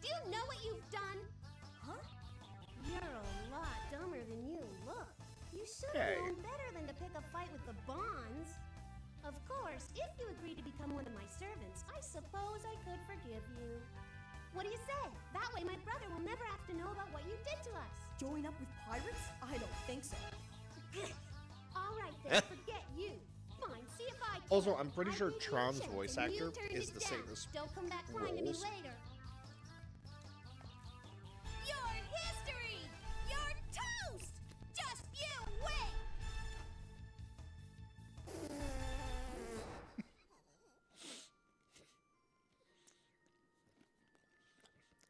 Do you know what you've done? Huh? You're a lot dumber than you look. You should Hey. have known better than to pick a fight with the Bonds. Of course, if you agree to become one of my servants, I suppose I could forgive you. What do you say? That way my brother will never have to know about what you did to us. Join up with pirates? I don't think so. All right then, forget you. Fine, see if I can. Also, I'm pretty I'll sure give you a Tron's chance, voice and you actor turned is it the same down. as Don't come back crying to me Rolls. later. Your history! You're toast! Just you wait!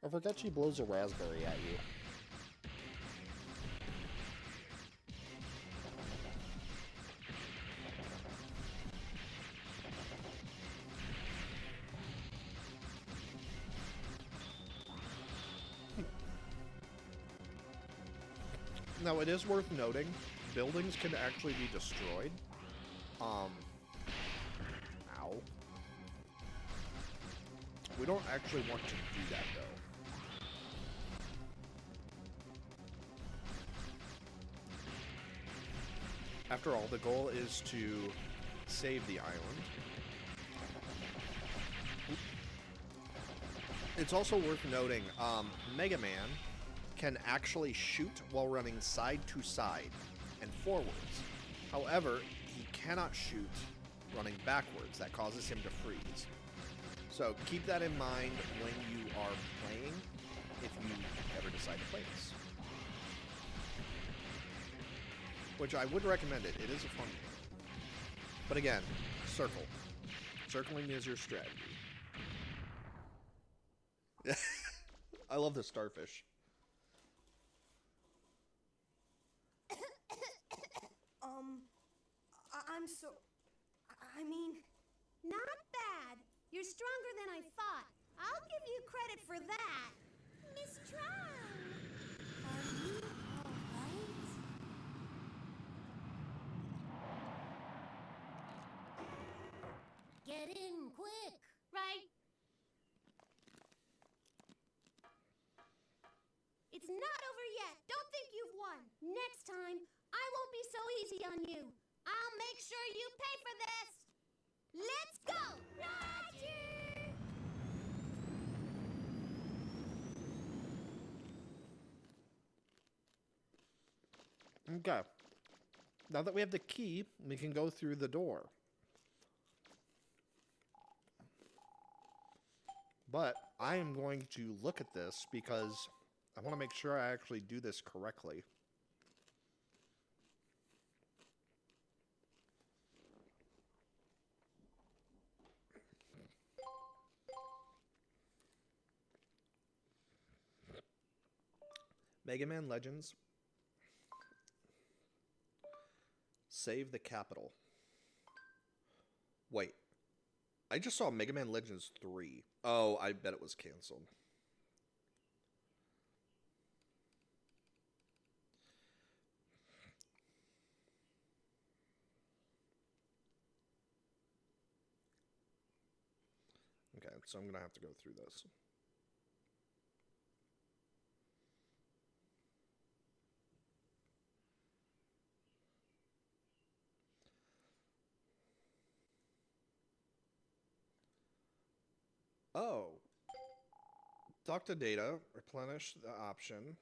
I forgot she blows a raspberry at you. Now, it is worth noting, buildings can actually be destroyed. Ow. We don't actually want to do that, though. After all, the goal is to save the island. It's also worth noting, Mega Man can actually shoot while running side to side and forwards. However, he cannot shoot running backwards. That causes him to freeze. So keep that in mind when you are playing, if you ever decide to play this. Which I would recommend it. It is a fun game. But again, circle. Circling is your strategy. I love the starfish. I'm so... I mean... Not bad. You're stronger than I thought. I'll give you credit for that. Miss Tron! Are you alright? Get in quick. Right? It's not over yet. Don't think you've won. Next time, I won't be so easy on you. I'll make sure you pay for this. Let's go! Roger! Okay. Now that we have the key, we can go through the door. But I am going to look at this because I want to make sure I actually do this correctly. Megaman Legends. Save the capital. Wait. I just saw Megaman Legends 3. Oh, I bet it was canceled. Okay, so I'm going to have to go through this. Oh. Doctor data. Replenish the option.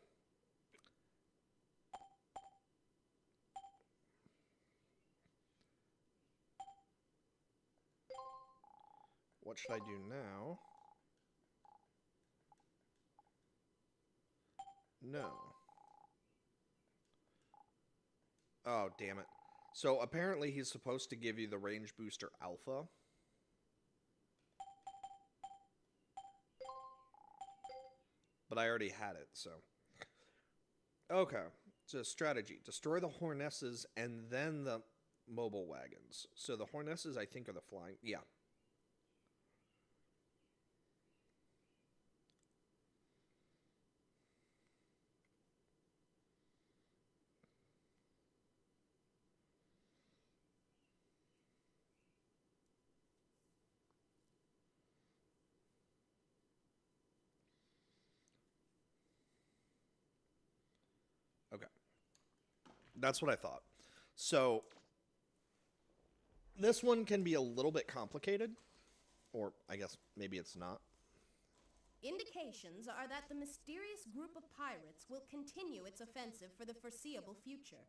What should I do now? No. Oh, damn it. So apparently he's supposed to give you the range booster alpha. But I already had it, so. Okay. So strategy. Destroy the Hornesses and then the mobile wagons. So the Hornesses, I think, are the flying. Yeah. Okay. That's what I thought. So this one can be a little bit complicated. Or I guess maybe it's not. Indications are that the mysterious group of pirates will continue its offensive for the foreseeable future.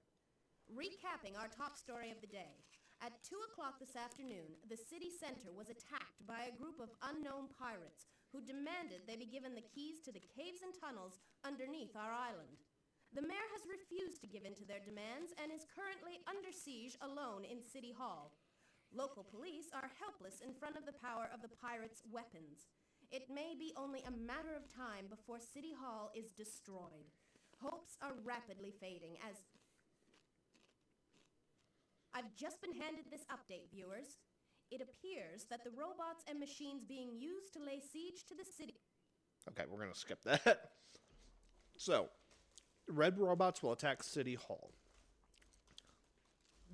Recapping our top story of the day. At 2 o'clock this afternoon, the city center was attacked by a group of unknown pirates who demanded they be given the keys to the caves and tunnels underneath our island. The mayor has refused to give in to their demands and is currently under siege alone in City Hall. Local police are helpless in front of the power of the pirates' weapons. It may be only a matter of time before City Hall is destroyed. Hopes are rapidly fading as... I've just been handed this update, viewers. It appears that the robots and machines being used to lay siege to the city... Okay, we're going to skip that. So, red robots will attack City Hall.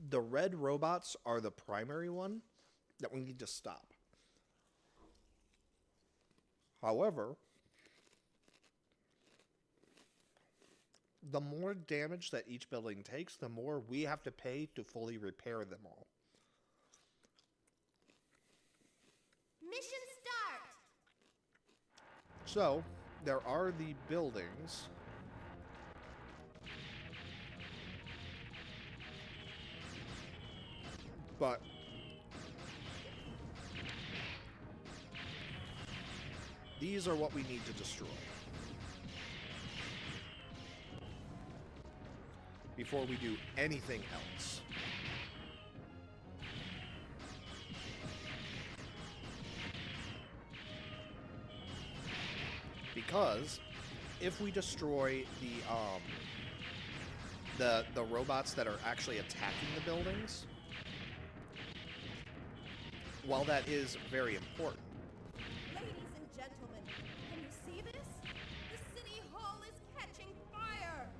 The red robots are the primary one that we need to stop. However, the more damage that each building takes, the more we have to pay to fully repair them all. Mission start! So, there are the buildings. But these are what we need to destroy before we do anything else. Because if we destroy the robots that are actually attacking the buildings, while that is very important, Ladies and gentlemen, can you see this? The City Hall is catching fire!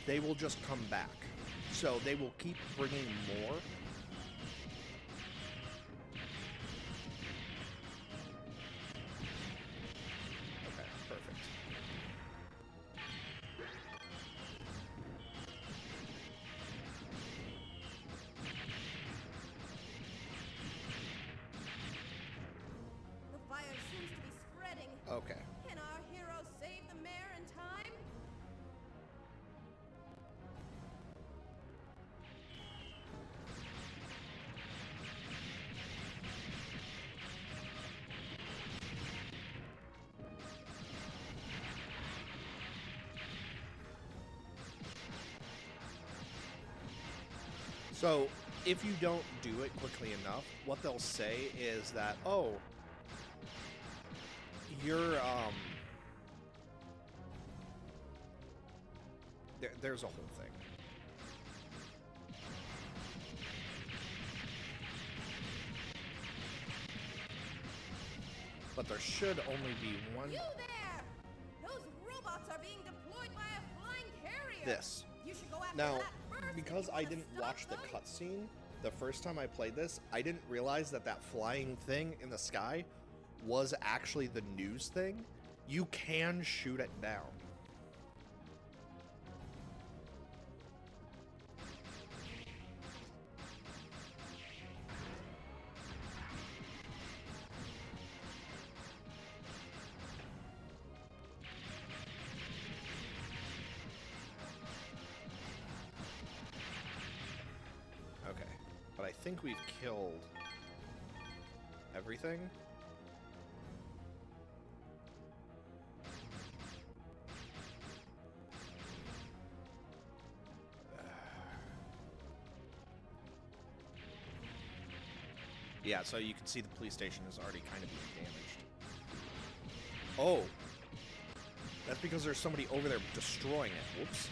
they will just come back. So they will keep bringing more. Okay, perfect. The fire seems to be spreading. Okay. Can our hero save the mayor in time? So, if you don't do it quickly enough, what they'll say is that, oh, you're, there's a whole thing. But there should only be one. You there! Those robots are being deployed by a flying carrier. This. You should go after Now, that first because if you I wanna didn't stop watch the them. cutscene the first time I played this, I didn't realize that that flying thing in the sky was actually the news thing. You can shoot it down. Okay, but I think we've killed everything. Yeah, so you can see the police station is already kind of being damaged. Oh! That's because there's somebody over there destroying it. Whoops.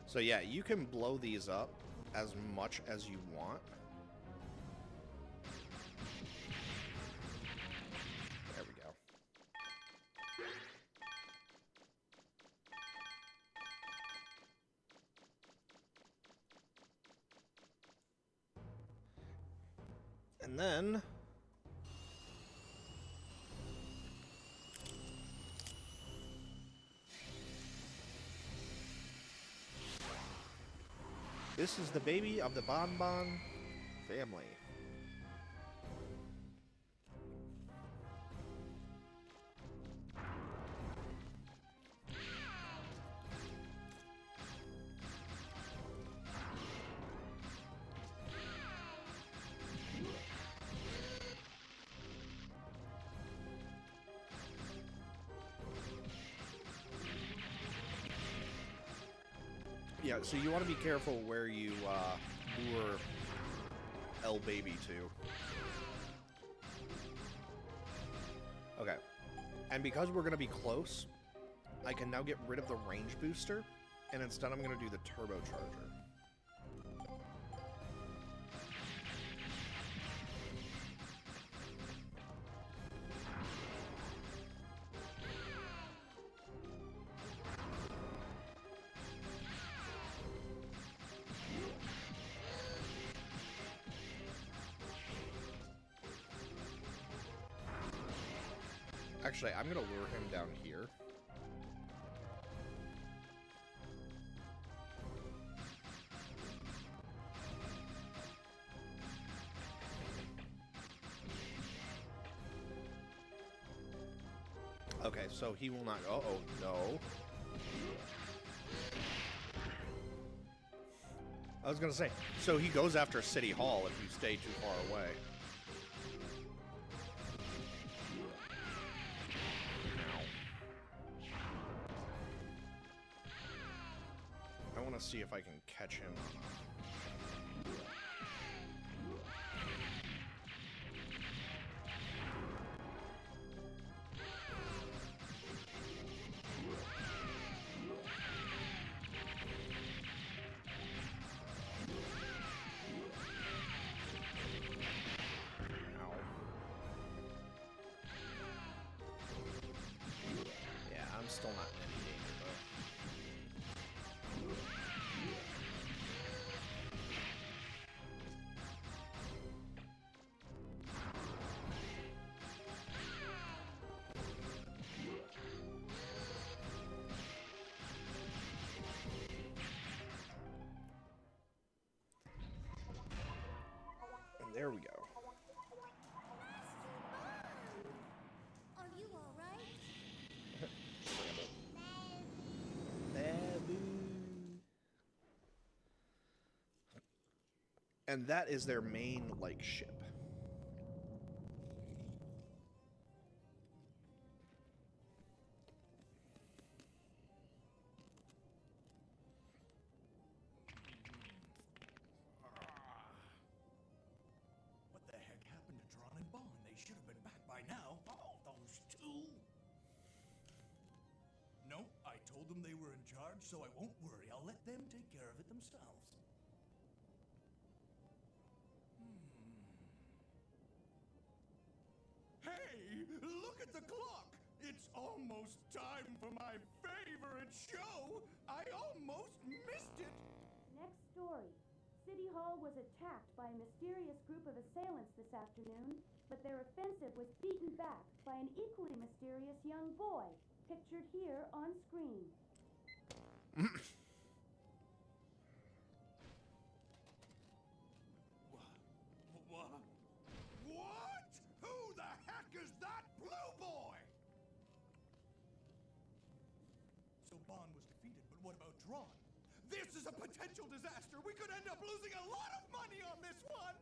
So yeah, you can blow these up as much as you want. There we go. And then this is the baby of the Bonbon family. Yeah, so you want to be careful where you lure L Baby to. Okay. And because we're going to be close, I can now get rid of the range booster, and instead I'm going to do the turbocharger. Actually, I'm gonna lure him down here. Okay, so he will not. Uh-oh, no. I was gonna say, so he goes after City Hall if you stay too far away. I want to see if I can catch him. Ow. Yeah, I'm still not in any danger though. And there we go. Are you all right? There And that is their main, like, ship. What the heck happened to Tron and Bond? They should have been back by now. Oh, those two. No, I told them they were in charge, so I won't worry. I'll let them take care of it themselves. Hey, look at the clock! It's almost time for my favorite show! I almost missed it! Next story. City Hall was attacked by a mysterious group of assailants this afternoon, but their offensive was beaten back by an equally mysterious young boy, pictured here on screen. What? What? Who the heck is that blue boy? So Bond was defeated, but what about Tron? This is a potential disaster. We could end up losing a lot of money on this one.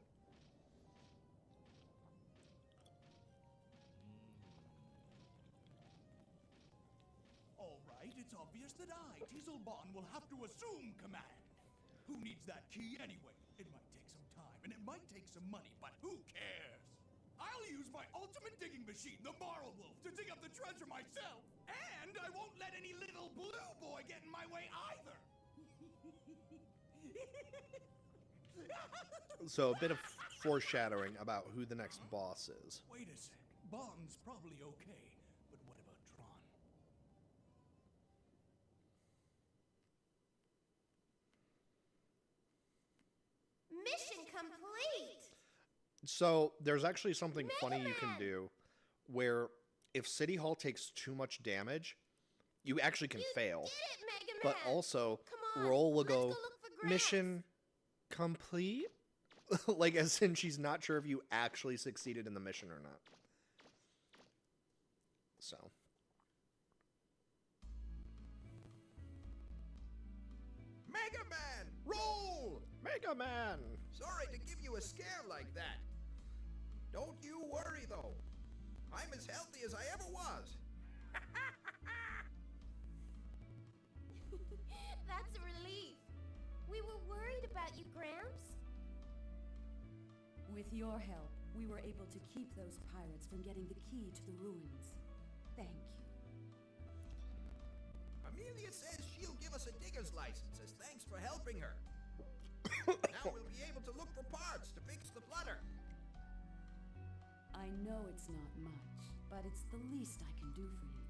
All right, it's obvious that I, Teasel Bond, will have to assume command. Who needs that key anyway? It might take some time, and it might take some money, but who cares? I'll use my ultimate digging machine, the Moral Wolf, to dig up the treasure myself. And I won't let any little blue boy get in my way either. So a bit of foreshadowing about who the next boss is. Wait a sec. Bond's probably okay, but what about Tron? Mission complete! So there's actually something funny you can do where if City Hall takes too much damage, you actually can fail. Did it, Megaman! But also, Come on, Roll will let's go, look for Grass. mission complete? Like, as in she's not sure if you actually succeeded in the mission or not. So. Megaman! Roll! Megaman! Sorry to give you a scare like that. Don't you worry, though. I'm as healthy as I ever was. That's a relief. We were worried about you, Gramps. With your help, we were able to keep those pirates from getting the key to the ruins. Thank you. Amelia says she'll give us a digger's license as thanks for helping her. Now we'll be able to look for parts to fix the flutter. I know it's not much, but it's the least I can do for you.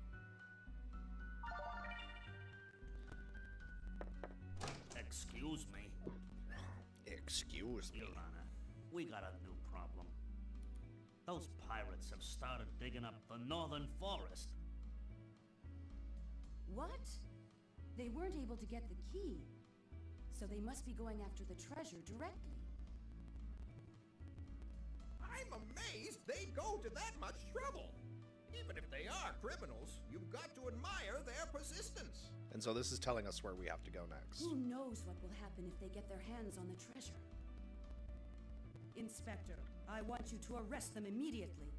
Excuse me, Excuse me. Your Honor. We got a new problem. Those pirates have started digging up the northern forest. What? They weren't able to get the key, so they must be going after the treasure directly. I'm amazed they'd go to that much trouble. Even if they are criminals, you've got to admire their persistence. And so this is telling us where we have to go next. Who knows what will happen if they get their hands on the treasure? Inspector, I want you to arrest them immediately.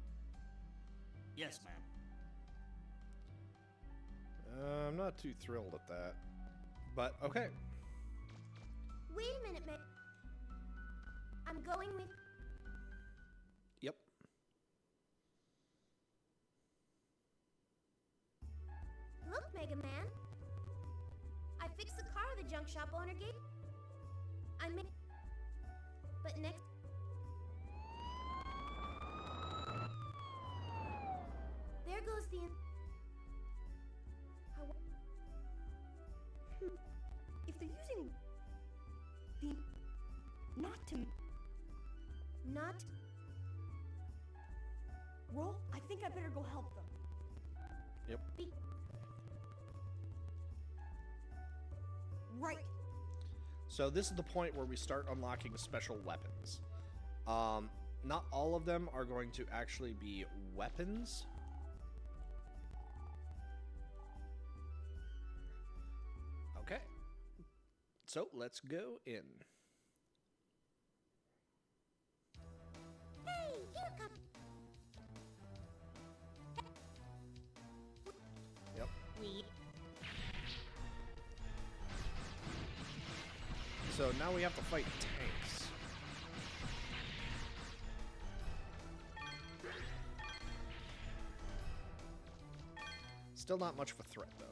Yes, ma'am. I'm not too thrilled at that. But, okay. Wait a minute, Meg. I'm going with... Yep. Look, Mega Man. I fixed the car the junk shop owner gave. I made... But next... There goes the... If they're using the... not to... Not... Roll, I think I better go help them. Yep. Be... Right. So this is the point where we start unlocking special weapons. Not all of them are going to actually be weapons. Okay. So let's go in. Sweet. So now we have to fight tanks. Still not much of a threat, though.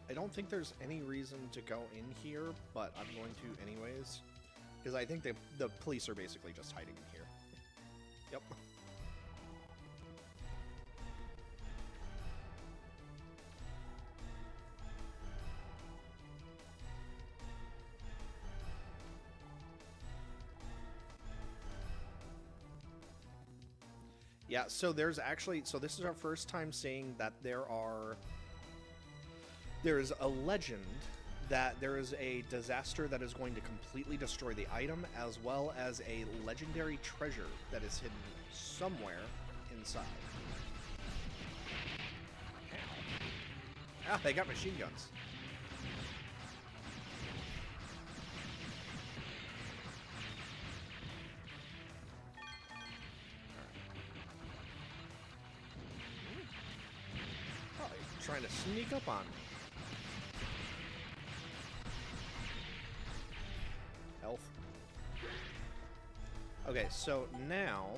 I don't think there's any reason to go in here, but I'm going to anyways. Because I think the police are basically just hiding in here. Yep. Yeah, so there's actually, so this is our first time seeing that there's a legend that there is a disaster that is going to completely destroy the item, as well as a legendary treasure that is hidden somewhere inside. Ah, they got machine guns. Oh, he's trying to sneak up on me. Health. Okay, so now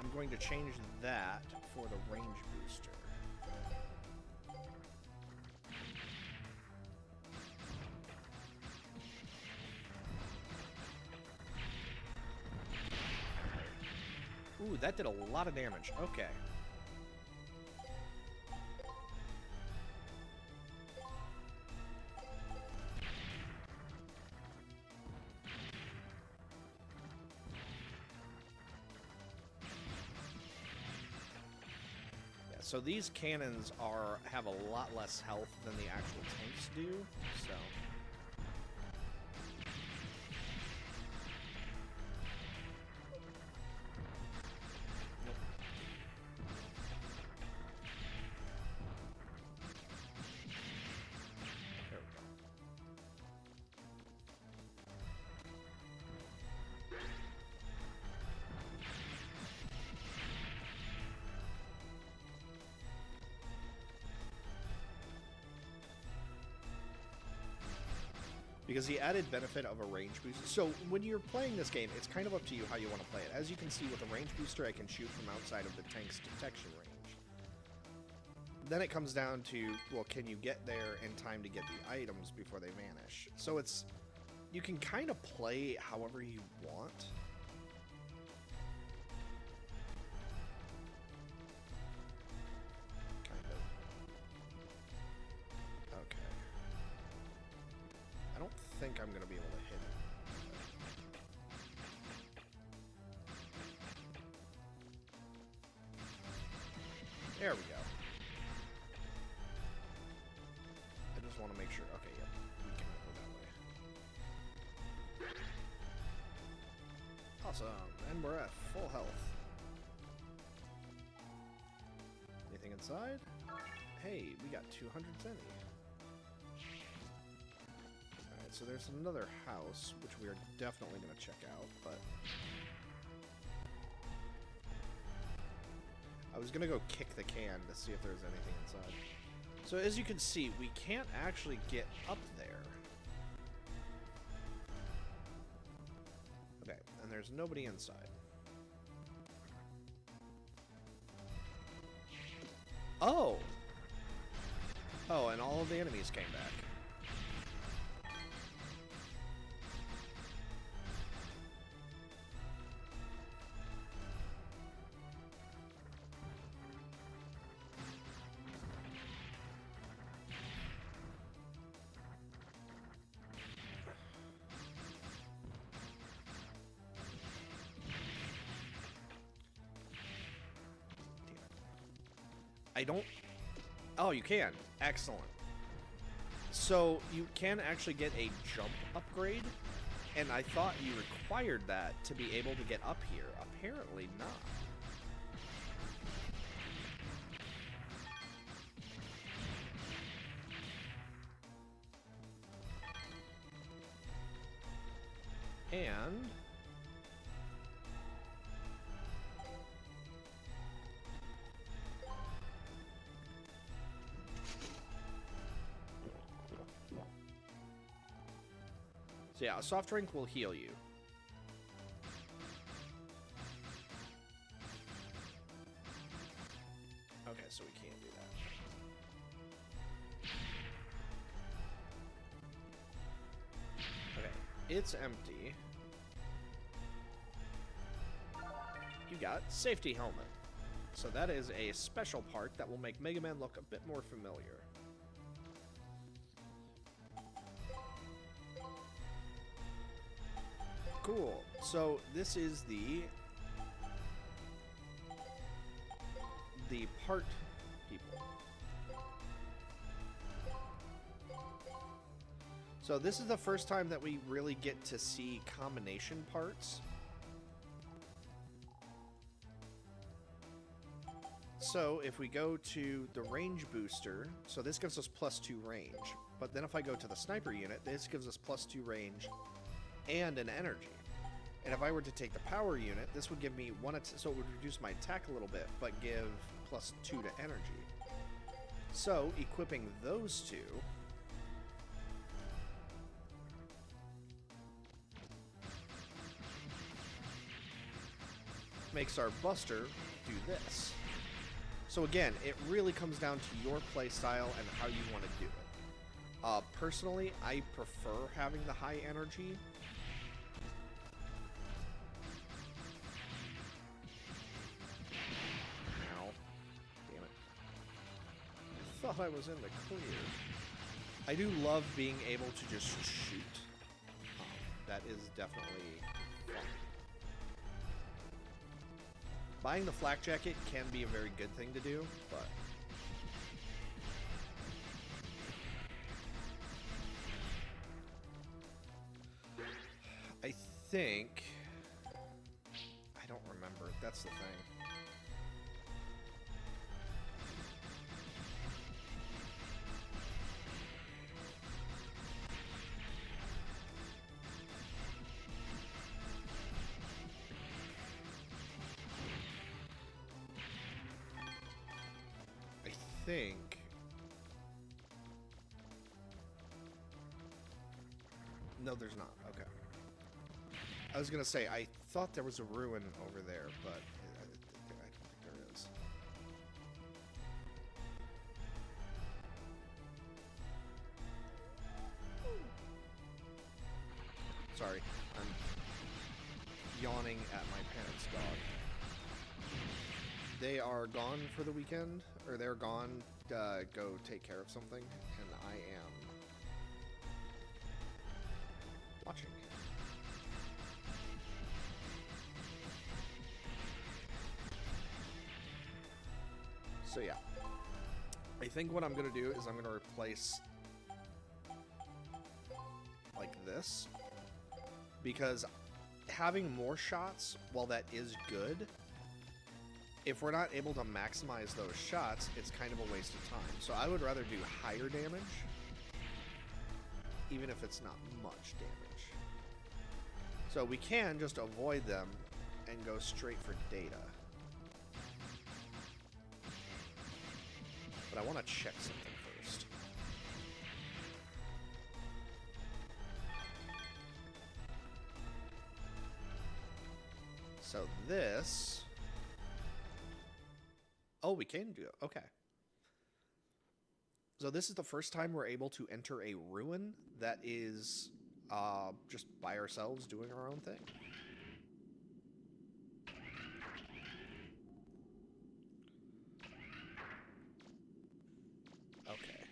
I'm going to change that for the range booster. Ooh, that did a lot of damage. Okay. So these cannons have a lot less health than the actual tanks do, so... Nope. There we go. Because the added benefit of a range booster... So, when you're playing this game, it's kind of up to you how you want to play it. As you can see, with a range booster, I can shoot from outside of the tank's detection range. Then it comes down to, well, can you get there in time to get the items before they vanish? So it's... You can kind of play however you want. Kind of. Okay. I don't think I'm going to be able to hit it. There we go. I just want to make sure. Okay, yep. We cannot go that way. Awesome. And we're at full health. Anything inside? Hey, we got 200 zenny. So there's another house, which we are definitely going to check out, but... I was going to go kick the can to see if there's anything inside. So as you can see, we can't actually get up there. Okay, and there's nobody inside. Oh! Oh, and all of the enemies came back. I don't... Oh, you can. Excellent. So, you can actually get a jump upgrade, and I thought you required that to be able to get up here. Apparently not. And so yeah, a soft drink will heal you. Okay, so we can't do that. Okay, it's empty. You got safety helmet. So that is a special part that will make Mega Man look a bit more familiar. Cool. So this is the part people. So this is the first time that we really get to see combination parts. So if we go to the range booster, so this gives us +2 range. But then if I go to the sniper unit, this gives us +2 range and an energy. And if I were to take the power unit, this would give me so it would reduce my attack a little bit, but give +2 to energy. So equipping those two makes our Buster do this. So again, it really comes down to your playstyle and how you want to do it. Personally, I prefer having the high energy. Ow. Damn it. I thought I was in the clear. I do love being able to just shoot. That is definitely fun. Buying the flak jacket can be a very good thing to do, but I think I don't remember. That's the thing. Think no, there's not. Okay, I was gonna say I thought there was a ruin over there, but I don't think there is. Sorry, I'm yawning at my parents' dog. They are gone for the weekend, or they're gone to go take care of something, and I am watching him. So yeah, I think what I'm going to do is I'm going to replace like this, because having more shots, while that is good, if we're not able to maximize those shots, it's kind of a waste of time. So I would rather do higher damage, even if it's not much damage. So we can just avoid them and go straight for data. But I want to check something first. So this... Oh, we can do it. Okay. So this is the first time we're able to enter a ruin that is just by ourselves doing our own thing. Okay.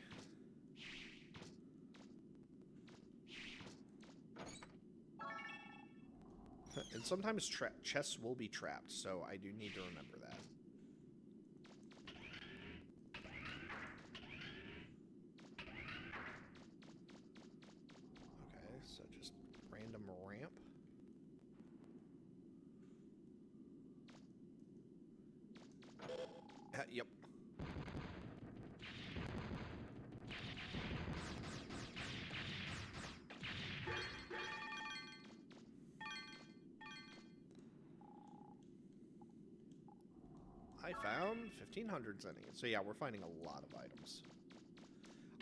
And sometimes chests will be trapped, so I do need to remember that. So just random ramp. Yep. I found 1500 zenny. So yeah, we're finding a lot of items.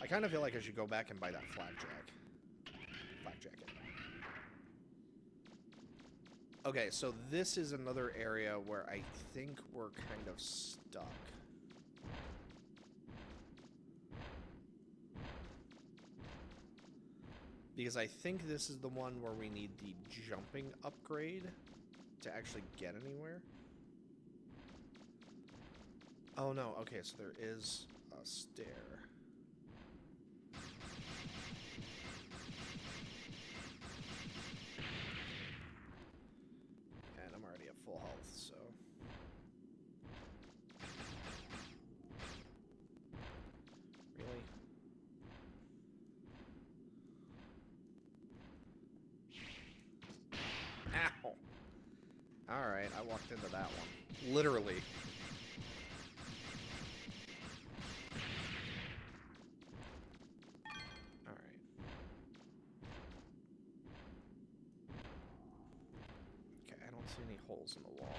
I kind of feel like I should go back and buy that flak jacket. Okay, so this is another area where I think we're kind of stuck. Because I think this is the one where we need the jumping upgrade to actually get anywhere. Oh no, okay, so there is a stair. And I'm already at full health, so... Really? Ow! Alright, I walked into that one. Literally. Alright. Okay, I don't see any holes in the wall.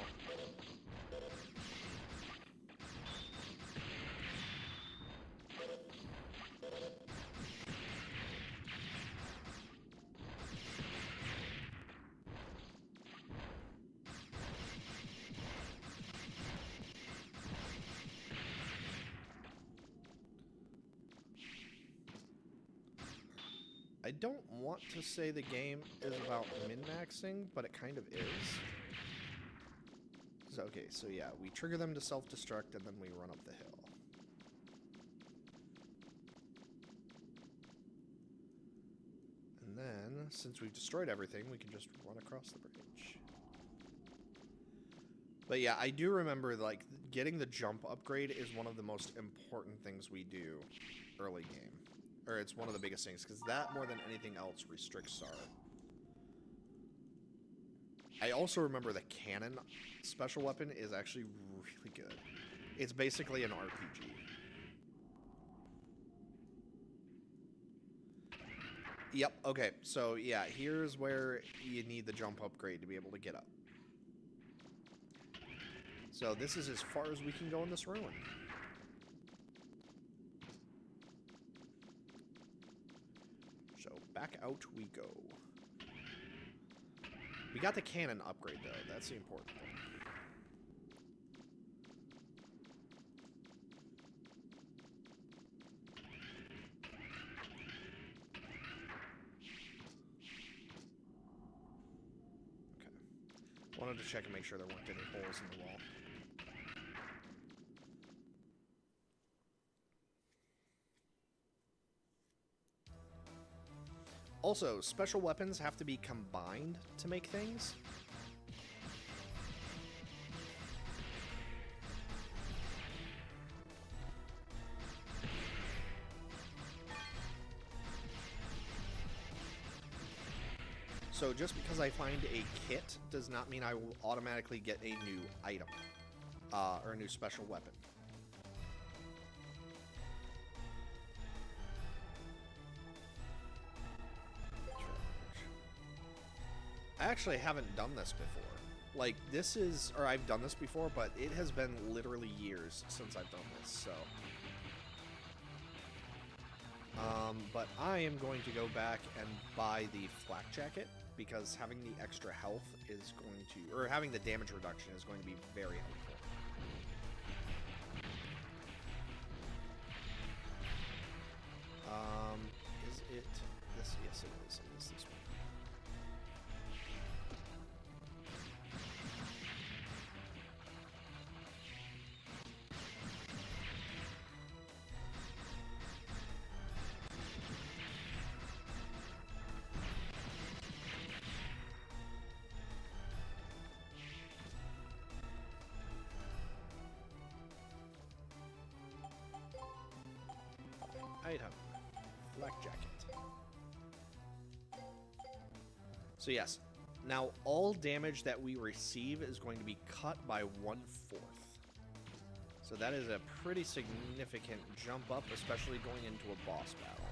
I don't want to say the game is about min-maxing, but it kind of is. So, okay, so yeah, we trigger them to self-destruct and then we run up the hill. And then, since we've destroyed everything, we can just run across the bridge. But yeah, I do remember, like, getting the jump upgrade is one of the most important things we do early game. Or it's one of the biggest things, because that, more than anything else, restricts our... I also remember the cannon special weapon is actually really good. It's basically an RPG. Yep, okay, so yeah, here's where you need the jump upgrade to be able to get up. So this is as far as we can go in this ruin. So back out we go. We got the cannon upgrade though, that's the important thing. Okay. Wanted to check and make sure there weren't any holes in the wall. Also, special weapons have to be combined to make things. So just because I find a kit does not mean I will automatically get a new item, or a new special weapon. I actually haven't done this before. Like, this is, or I've done this before, but it has been literally years since I've done this, so. But I am going to go back and buy the flak jacket, because having the extra health is going to, or having the damage reduction is going to be very helpful. Is it this? Yes, it is. It is this one. Item. Flak jacket. So yes, now all damage that we receive is going to be cut by 1/4. So that is a pretty significant jump up, especially going into a boss battle.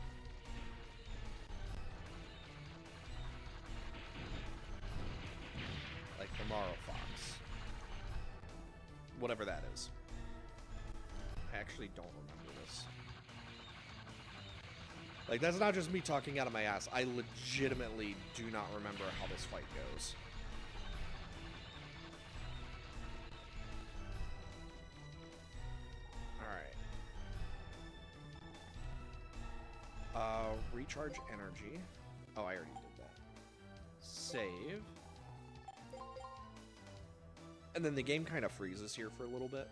Like the Morrow Fox. Whatever that is. I actually don't remember this. Like, that's not just me talking out of my ass. I legitimately do not remember how this fight goes. Alright. Recharge energy. Oh, I already did that. Save. And then the game kind of freezes here for a little bit.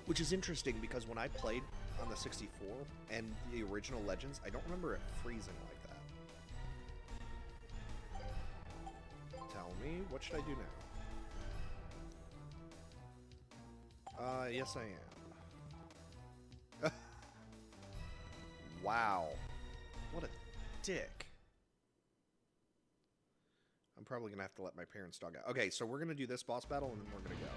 Which is interesting because when I played on the 64 and the original Legends, I don't remember it freezing like that. Tell me, what should I do now? Yes I am. Wow. What a dick. I'm probably gonna have to let my parents dog out. Okay, so we're gonna do this boss battle and then we're gonna go.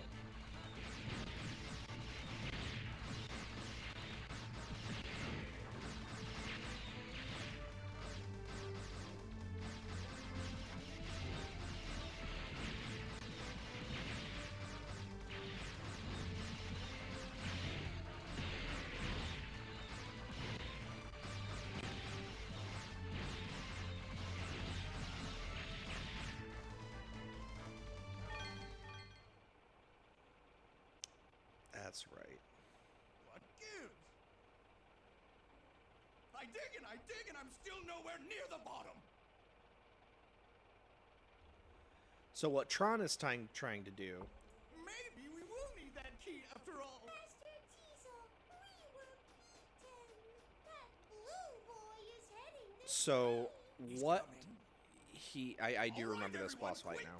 That's right. What gives? I dig and I'm still nowhere near the bottom. So what Tron is trying to do... Maybe we will need that key after all. Master Teasel, we were beaten. That blue boy is heading this So way. what I do remember this boss fight now.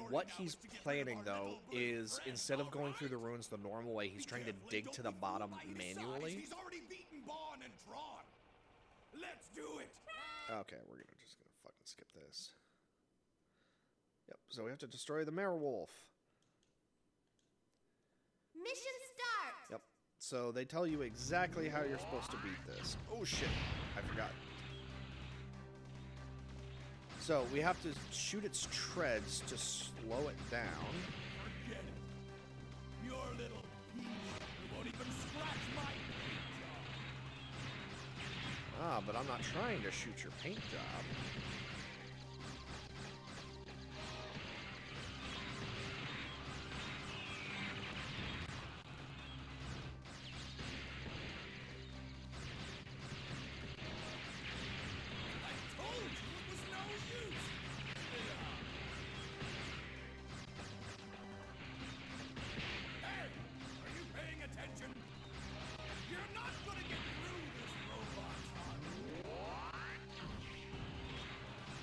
What he's planning though is instead of going through the ruins the normal way, he's trying to dig to the bottom manually. He's already beaten Bond and Tron. Let's do it. Okay, we're just gonna fucking skip this. Yep. So we have to destroy the werewolf. Mission start. Yep. So they tell you exactly how you're supposed to beat this. Oh shit! I forgot. So we have to shoot its treads to slow it down. Forget it. Your little piece won't even scratch my paint job. Ah, but I'm not trying to shoot your paint job.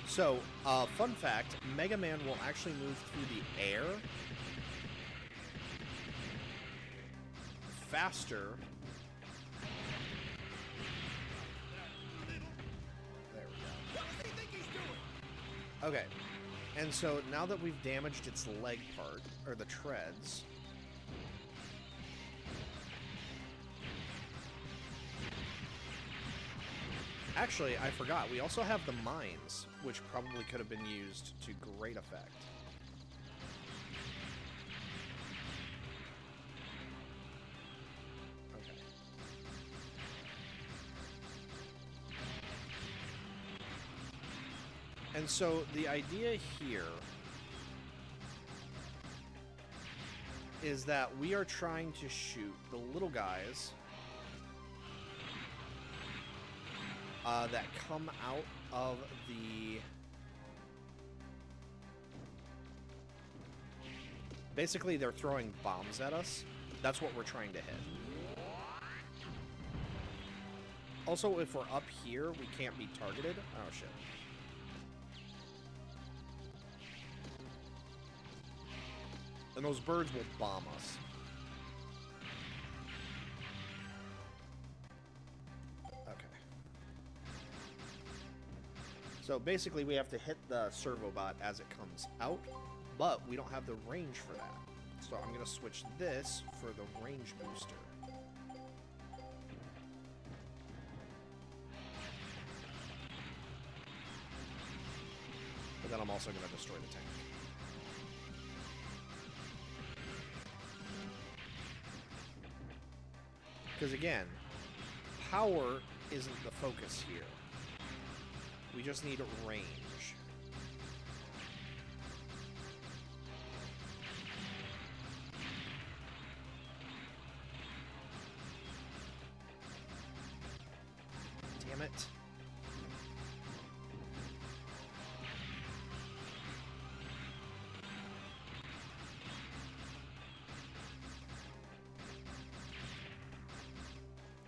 So, fun fact, Mega Man will actually move through the air faster. There we go. What does he think he's doing? Okay, and so now that we've damaged its leg part, or the treads... Actually, I forgot. We also have the mines, which probably could have been used to great effect. Okay. And so the idea here is that we are trying to shoot the little guys that come out of the... Basically, they're throwing bombs at us. That's what we're trying to hit. Also, if we're up here, we can't be targeted. Oh, shit. And those birds will bomb us. So basically we have to hit the servobot as it comes out, but we don't have the range for that. So I'm going to switch this for the range booster. But then I'm also going to destroy the tank. Because again, power isn't the focus here. We just need range. Damn it.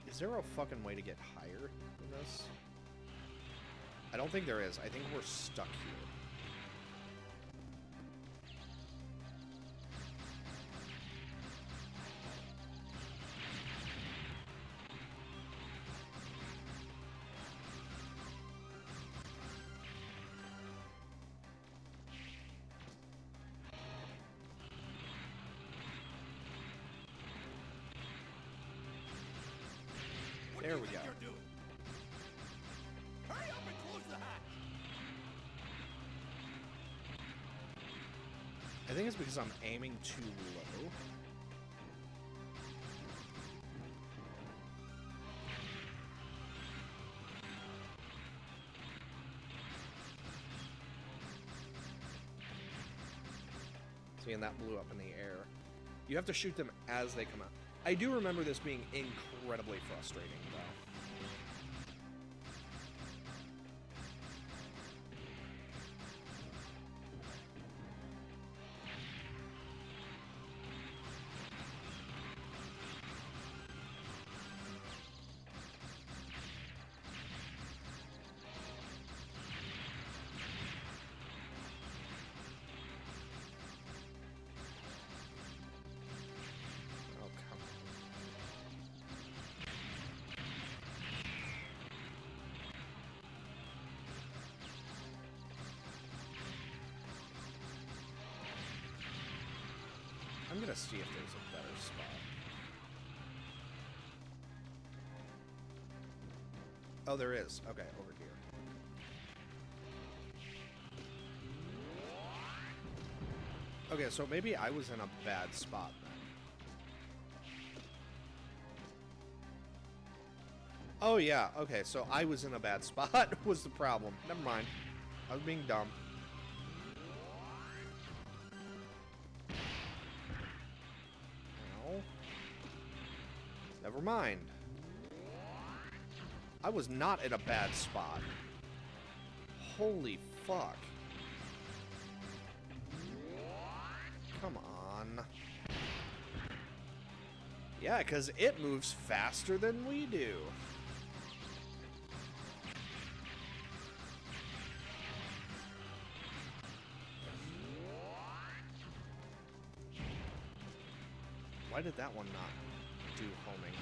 Is there a fucking way to get higher than this? I don't think there is. I think we're stuck here. There we go. Hurry up and close the hatch. I think it's because I'm aiming too low. See, and that blew up in the air. You have to shoot them as they come out. I do remember this being incredibly frustrating, though. Oh, come on. I'm gonna see if there's a better spot. Oh, there is. Okay, over here. Okay, so maybe I was in a bad spot then. Oh yeah, okay, so I was in a bad spot was the problem. Never mind. I was being dumb. Ow. Never mind. I was not in a bad spot. Holy fuck. Come on. Yeah, because it moves faster than we do. Why did that one not do homing?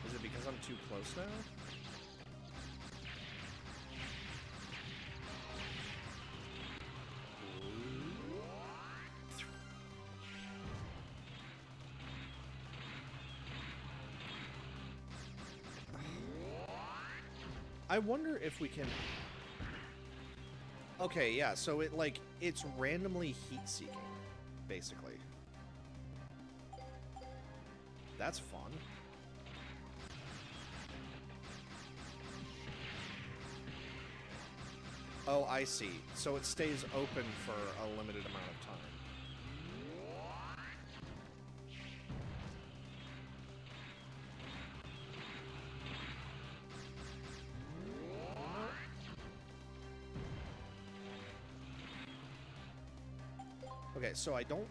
Is it because I'm too close now? I wonder if we can... Okay, yeah, so it, like, it's randomly heat-seeking, basically. That's fun. Oh, I see. So it stays open for a limited amount of time. Okay, so I don't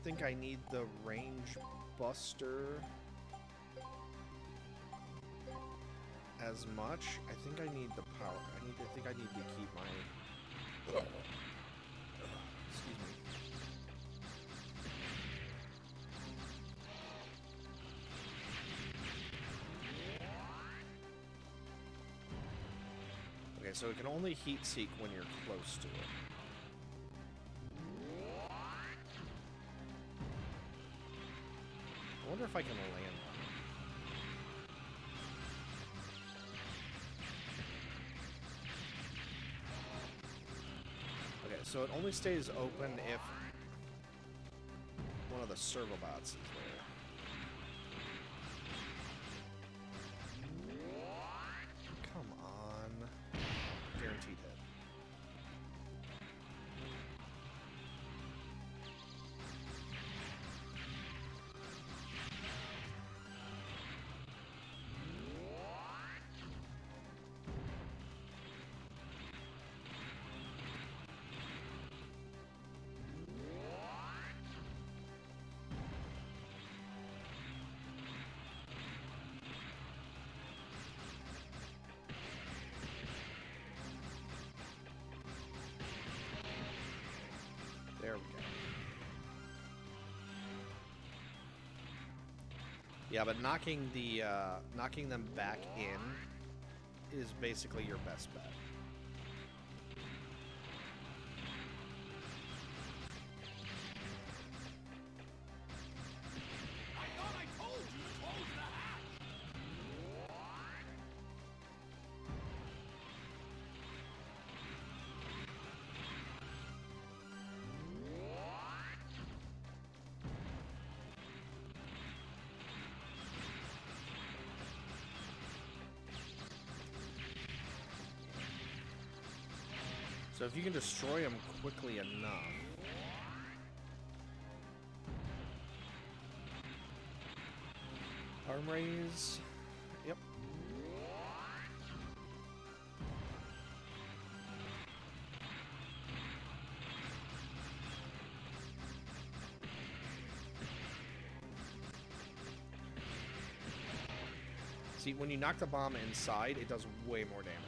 think I need the range buster as much. I think I need the power. I think I need to keep my... Excuse me. Okay, so it can only heat seek when you're close to it. I wonder if I can land on it. Okay, So it only stays open if one of the servobots is there. Come on. Guaranteed hit. There we go. Yeah, but knocking them back in is basically your best bet. I thought I told you to close the hatch! So if you can destroy them quickly enough. Arm raise. Yep. See, when you knock the bomb inside, it does way more damage.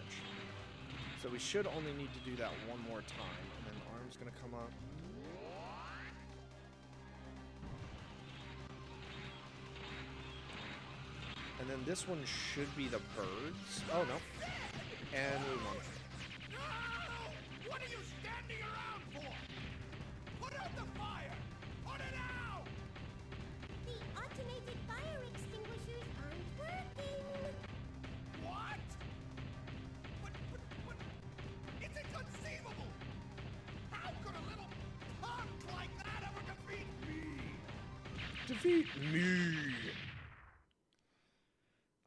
So we should only need to do that one more time, and then the arm's gonna come up. And then this one should be the birds. Oh no. And we won. No! What are you standing around for? Put out the fire! Put it out! The automated fire extinguishers aren't working. What? But, it's inconceivable! How could a little punk like that ever defeat me? Defeat me!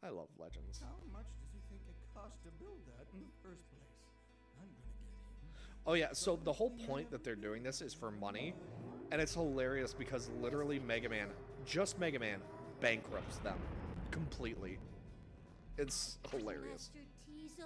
I love Legends. How much does he think it cost to build that in the first place? I'm gonna get him. Oh yeah, so the whole point that they're doing this is for money, and it's hilarious because literally just Mega Man, bankrupts them completely. It's hilarious. Master Teasel?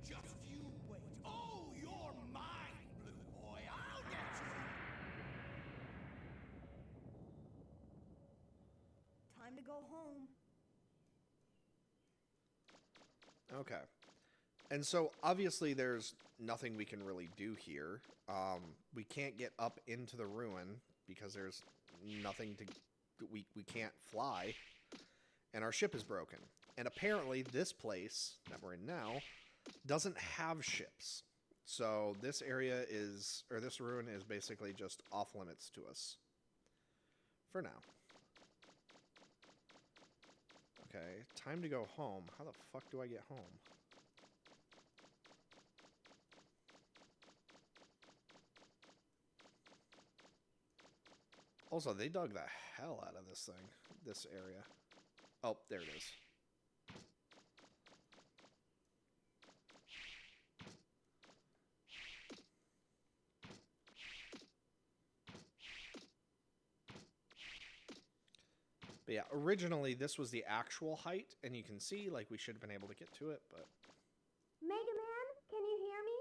Just you wait. Oh, you're mine, Blue Boy. I'll get you. Time to go home. Okay. And so obviously there's nothing we can really do here. We can't get up into the ruin because there's nothing to... We can't fly. And our ship is broken. And apparently this place that we're in now doesn't have ships. So this area is... Or this ruin is basically just off limits to us. For now. Okay, time to go home. How the fuck do I get home? Also, they dug the hell out of this thing, this area. Oh, there it is. But yeah, originally this was the actual height, and you can see, like, we should have been able to get to it, but... Megaman, can you hear me?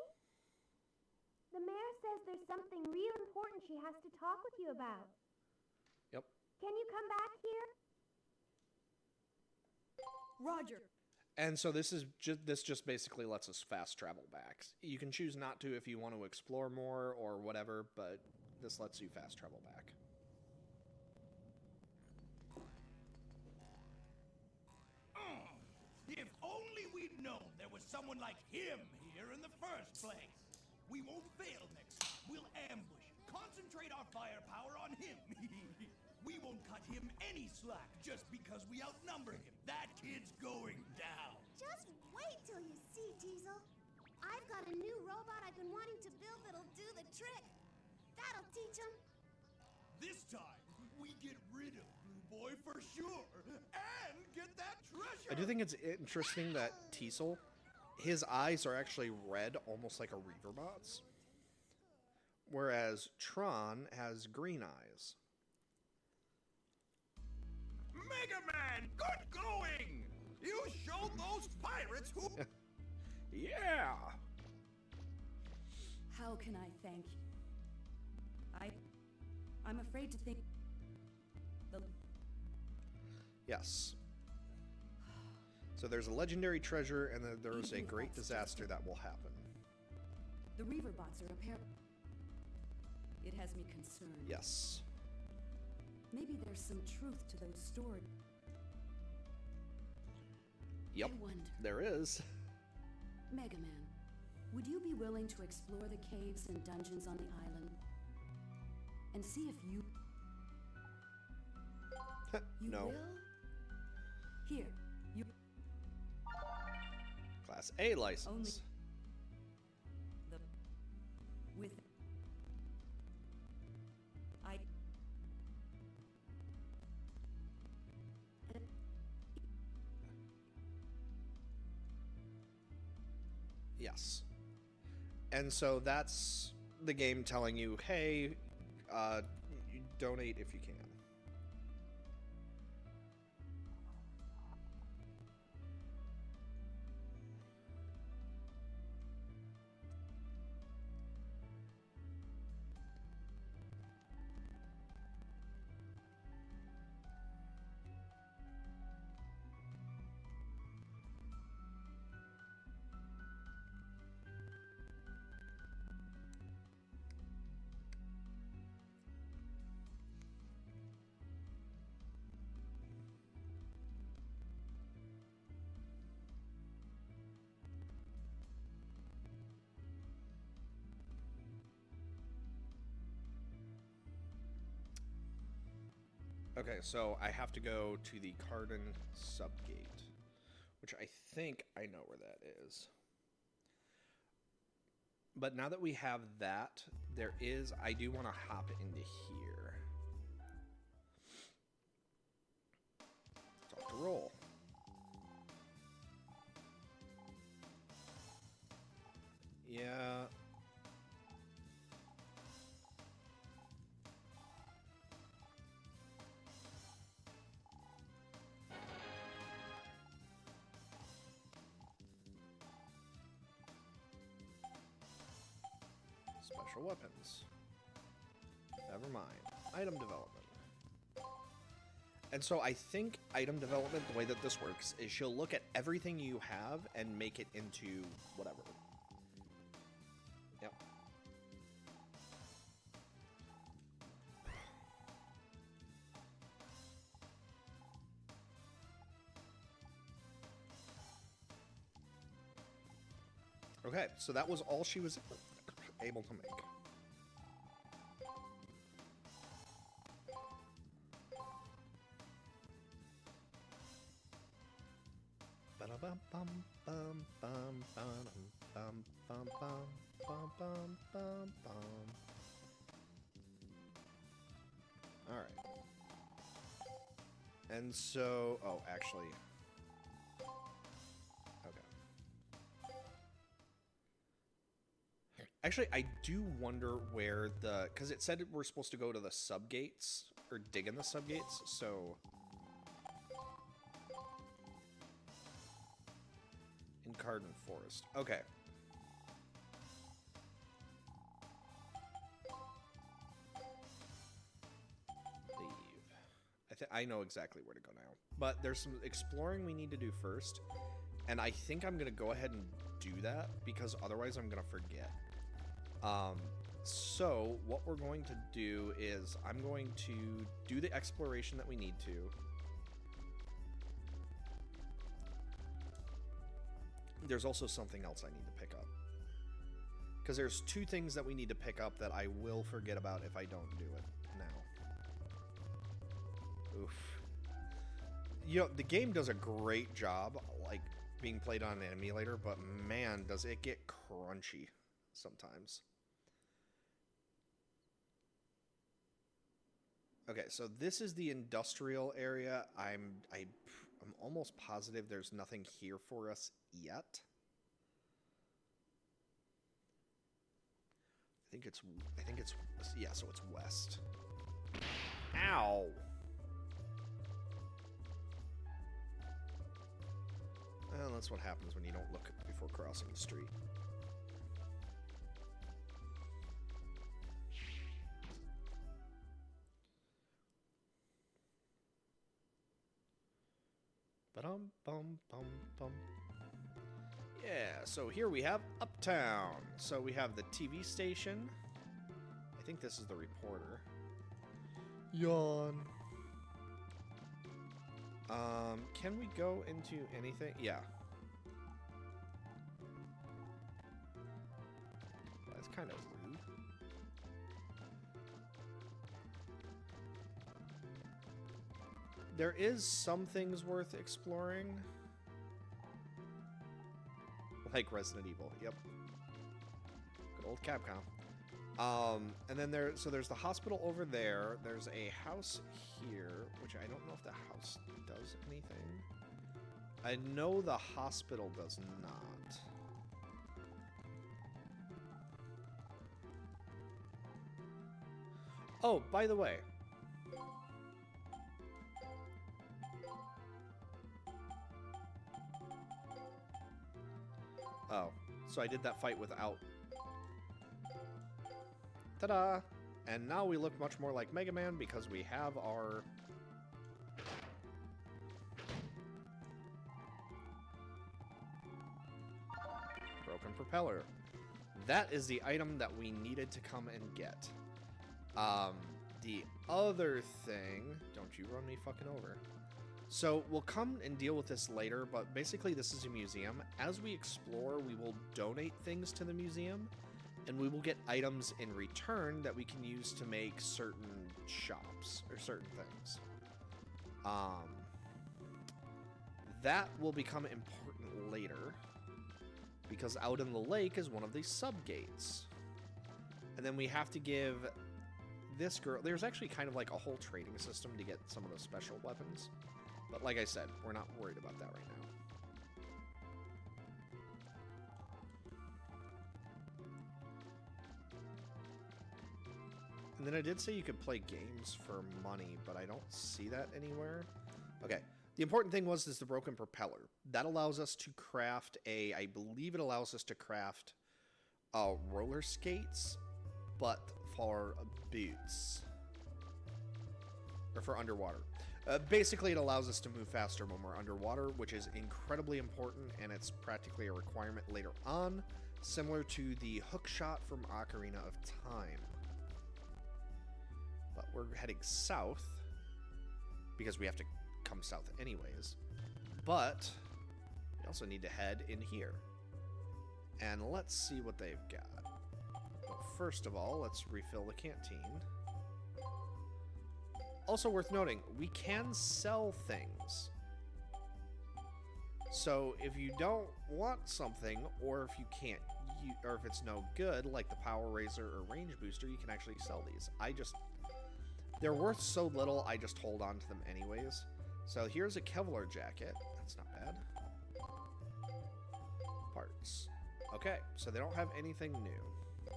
The mayor says there's something real important she has to talk with you about. Yep. Can you come back here? Roger. And so this just basically lets us fast travel back. You can choose not to if you want to explore more or whatever, but this lets you fast travel back. If only we'd known there was someone like him here in the first place. We won't fail next time. We'll ambush, concentrate our firepower on him. We won't cut him any slack just because we outnumber him. That kid's going down. Just wait till you see, Teasel. I've got a new robot I've been wanting to build that'll do the trick. That'll teach him. This time, we get rid of Blue Boy for sure, and get that treasure. I do think it's interesting that Teasel, his eyes are actually red, almost like a Reaverbot's, whereas Tron has green eyes. Megaman, good going! You showed those pirates who... Yeah! How can I thank you? I'm afraid to think the Yes. So there's a legendary treasure, and then there is a great disaster that will happen. the Reaverbots are apparent. It has me concerned. Yes. Maybe there's some truth to those stored. Yep. I wonder, There is. Megaman, would you be willing to explore the caves and dungeons on the island and see if you No. will? Here, you Class A license. only the with I Yes. And so that's the game telling you, hey, you donate if you can. Okay, so I have to go to the Cardin subgate, which I think I know where that is. But now that we have that, I do want to hop into here. Talk to roll. Yeah. Special weapons. Never mind. Item development. And so I think item development, the way that this works, is she'll look at everything you have and make it into whatever. Yep. Okay, so that was all she was able to make. All right. And so, oh, actually, actually, I do wonder where because it said we're supposed to go to the subgates, or dig in the subgates, so... In Cardin Forest. Okay. Leave. I know exactly where to go now. But there's some exploring we need to do first, and I think I'm going to go ahead and do that, because otherwise I'm going to forget. So what we're going to do is I'm going to do the exploration that we need to. there's also something else I need to pick up. Because there's two things that we need to pick up that I will forget about if I don't do it now. Oof. You know, the game does a great job, like, being played on an emulator, but man, does it get crunchy sometimes. Okay, so this is the industrial area. I'm almost positive there's nothing here for us yet. I think it's yeah, so it's west. Ow. Well, that's what happens when you don't look before crossing the street. Ba-dum, bum, bum, bum. Yeah, so here we have Uptown. So we have the TV station. I think this is the reporter. Yawn. Can we go into anything? Yeah. That's kind of rude. There is some things worth exploring. Like Resident Evil, yep. Good old Capcom. And then there's the hospital over there. There's a house here, which I don't know if the house does anything. I know the hospital does not. Oh, by the way. Oh, so I did that fight without... Ta-da! And now we look much more like Mega Man because we have our... broken propeller. That is the item that we needed to come and get. The other thing... Don't you run me fucking over. So we'll come and deal with this later, but basically this is a museum. As we explore, we will donate things to the museum, and we will get items in return that we can use to make certain shops or certain things. That will become important later, because out in the lake is one of these sub-gates. And then we have to give this girl... There's actually kind of like a whole trading system to get some of the special weapons. But like I said, we're not worried about that right now. And then I did say you could play games for money, but I don't see that anywhere. Okay. The important thing is the broken propeller. That allows us to craft I believe it allows us to craft roller skates, but for boots. Or for underwater. Basically, it allows us to move faster when we're underwater, which is incredibly important, and it's practically a requirement later on, similar to the hook shot from Ocarina of Time. But we're heading south, because we have to come south anyways. But we also need to head in here. And let's see what they've got. But first of all, let's refill the canteen. Also worth noting, we can sell things. So if you don't want something, or if you can't, or if it's no good, like the Power Razor or Range Booster, you can actually sell these. They're worth so little, I just hold on to them anyways. So here's a Kevlar jacket. That's not bad. Parts. Okay, so they don't have anything new.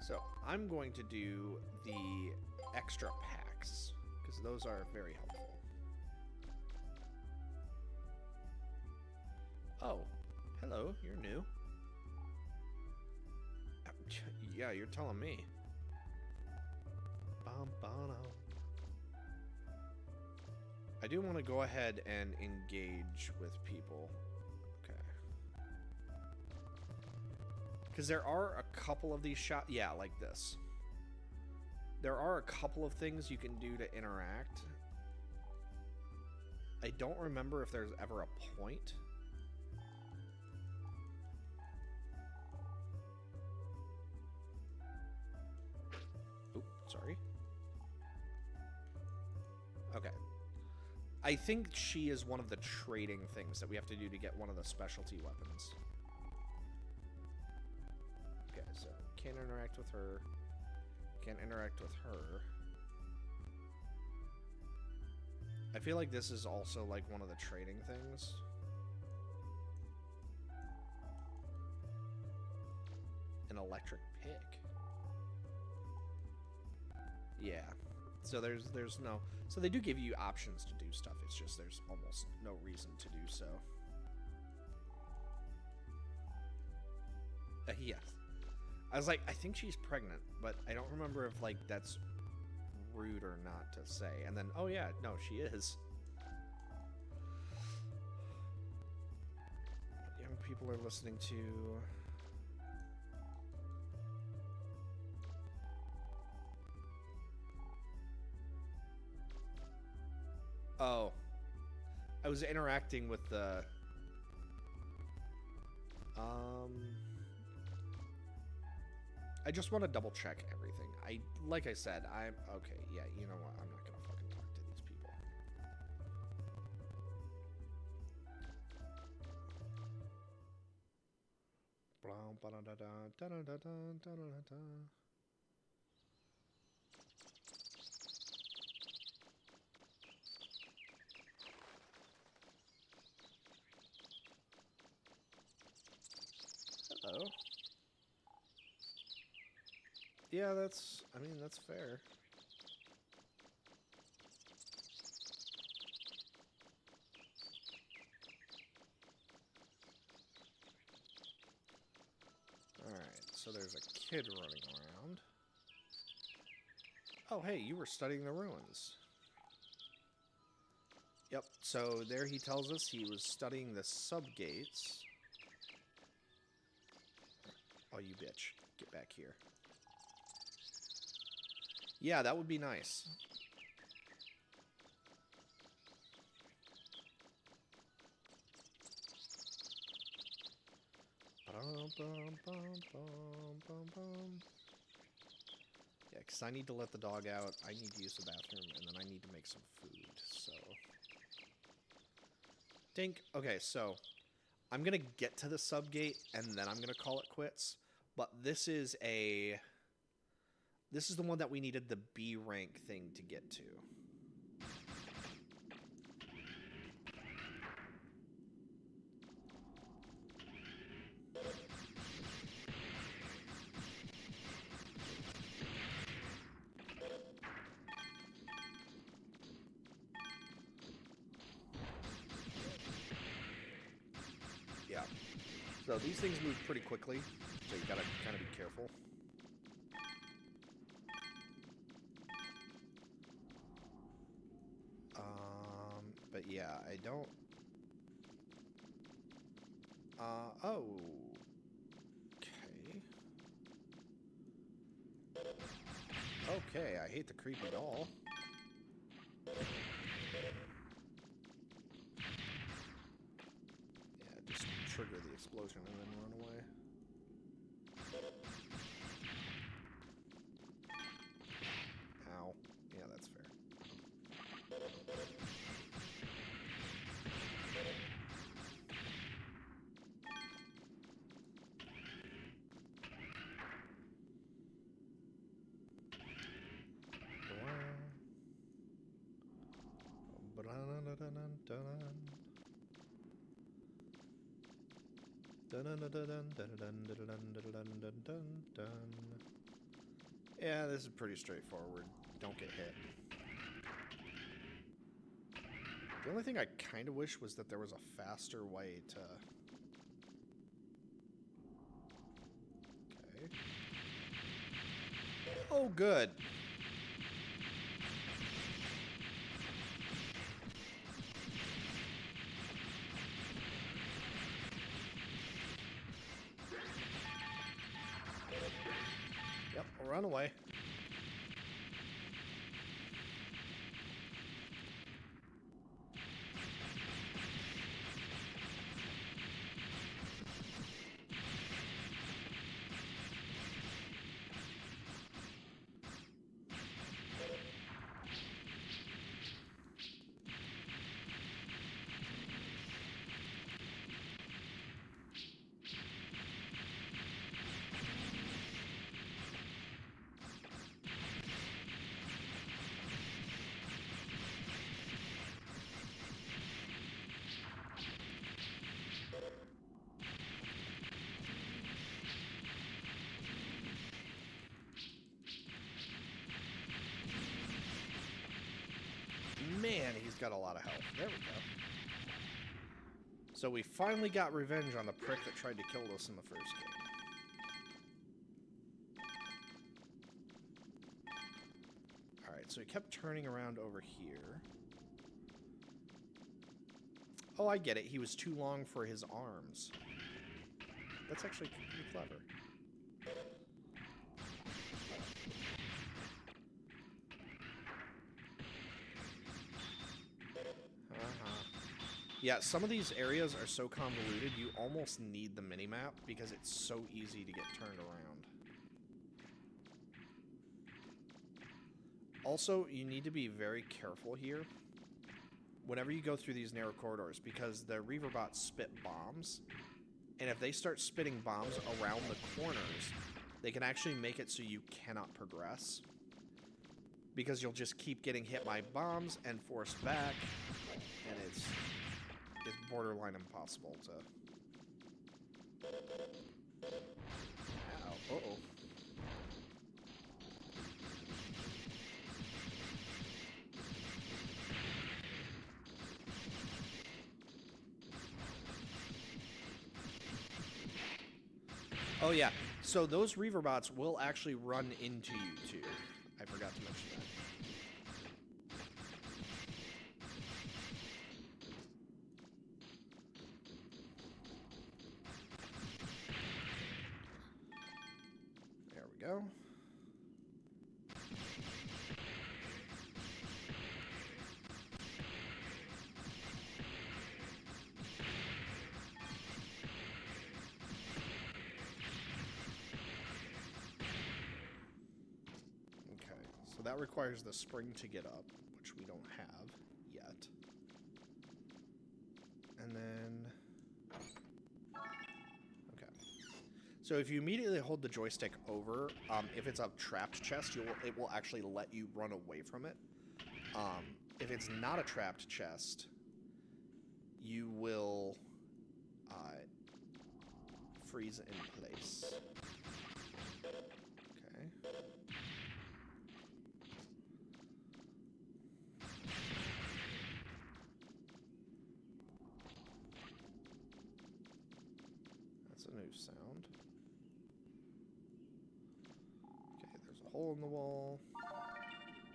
So I'm going to do the extra packs, because those are very helpful. Oh, hello, you're new. Yeah, you're telling me. I do want to go ahead and engage with people. Okay. Because there are a couple of these shots. Yeah, like this. There are a couple of things you can do to interact. I don't remember if there's ever a point. I think she is one of the trading things that we have to do to get one of the specialty weapons. Okay, so can't interact with her. Can't interact with her. I feel like this is also like one of the trading things. An electric pick. Yeah. So there's no... So they do give you options to do stuff. It's just there's almost no reason to do so. Yes. I was like, I think she's pregnant, but I don't remember if, like, that's rude or not to say. And then, oh yeah, no, she is. What young people are listening to... Oh. I was interacting with the... I just want to double check everything. Like I said, I'm... Okay, yeah, you know what? I'm not gonna fucking talk to these people. Hello. Yeah, I mean, that's fair. Alright, so there's a kid running around. Oh, hey, you were studying the ruins. Yep, so there he tells us he was studying the subgates. Oh, you bitch. Get back here. Yeah, that would be nice. Yeah, because I need to let the dog out, I need to use the bathroom, and then I need to make some food, so... Dink. Okay, so... I'm gonna get to the subgate, and then I'm gonna call it quits. But this is a... This is the one that we needed the B rank thing to get to. Yeah. So these things move pretty quickly, so you gotta kind of be careful. But yeah, I don't... oh. Okay. Okay, I hate the creepy doll. Yeah, just trigger the explosion and then run away. Ow. Yeah, that's fair. Yeah, this is pretty straightforward. Don't get hit. The only thing I kind of wish was that there was a faster way to... Okay. Oh, good. Yep, I'll run away. got a lot of health. There we go. So we finally got revenge on the prick that tried to kill us in the first game. Alright, so he kept turning around over here. Oh, I get it. He was too long for his arms. That's actually pretty clever. Yeah, some of these areas are so convoluted, you almost need the minimap because it's so easy to get turned around. Also, you need to be very careful here whenever you go through these narrow corridors because the Reaverbots spit bombs, and if they start spitting bombs around the corners, they can actually make it so you cannot progress because you'll just keep getting hit by bombs and forced back, and it's borderline impossible to... Ow. Uh-oh. Oh yeah, so those Reaverbots will actually run into you too. I forgot to mention that. Go. Okay, so that requires the spring to get up, which we don't have yet. And then... So if you immediately hold the joystick over, if it's a trapped chest, it will actually let you run away from it. If it's not a trapped chest, you will freeze in place. Okay. That's a new sound. Hole in the wall.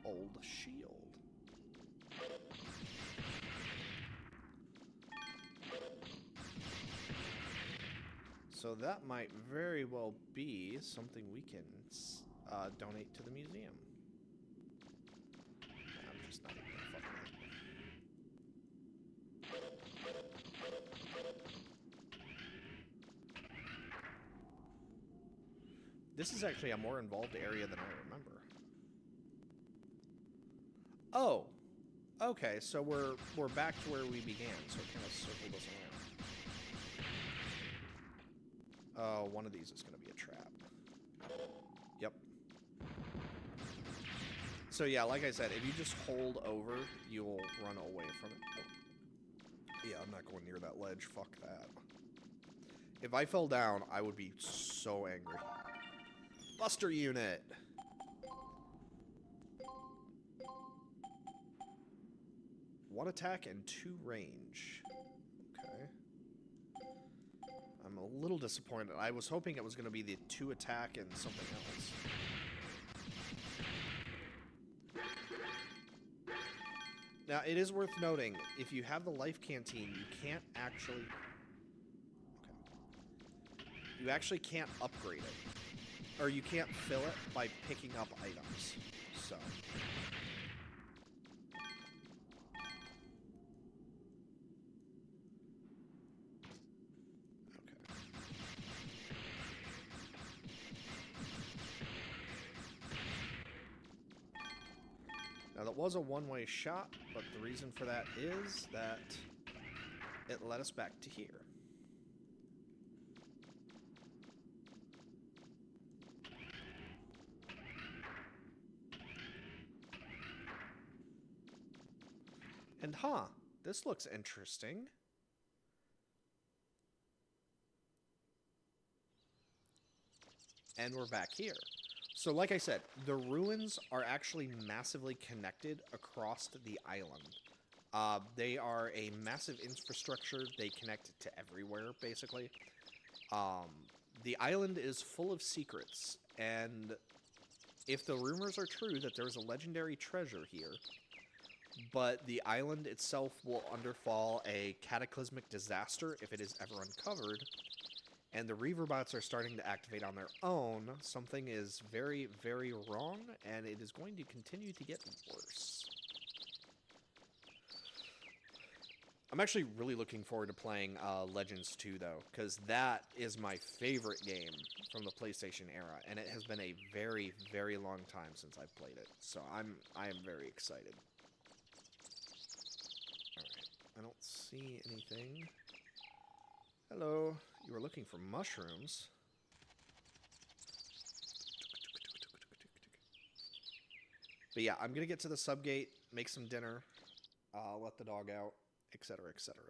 Old shield. So that might very well be something we can donate to the museum. I'm just not even gonna fuck with it. This is actually a more involved area than I remember. Oh, okay. So we're back to where we began. So it kind of circled us around. Oh, one of these is going to be a trap. Yep. So yeah, like I said, if you just hold over, you will run away from it. Oh. Yeah, I'm not going near that ledge. Fuck that. If I fell down, I would be so angry. Buster unit. One attack and 2 range. Okay. I'm a little disappointed. I was hoping it was going to be the 2 attack and something else. Now, it is worth noting, if you have the life canteen, you can't actually... Okay. You actually can't upgrade it. Or you can't fill it by picking up items. So. Okay. Now that was a one-way shot, but the reason for that is that it led us back to here. And this looks interesting. And we're back here. So like I said, the ruins are actually massively connected across the island. They are a massive infrastructure. They connect to everywhere, basically. The island is full of secrets, and if the rumors are true that there's a legendary treasure here, but the island itself will underfall a cataclysmic disaster if it is ever uncovered, and the Reaverbots are starting to activate on their own, something is very, very wrong, and it is going to continue to get worse. I'm actually really looking forward to playing Legends 2, though, because that is my favorite game from the PlayStation era, and it has been a very, very long time since I've played it, so I am very excited. Alright, I don't see anything. Hello, you were looking for mushrooms. But yeah, I'm gonna get to the subgate, make some dinner, let the dog out, etc., etc.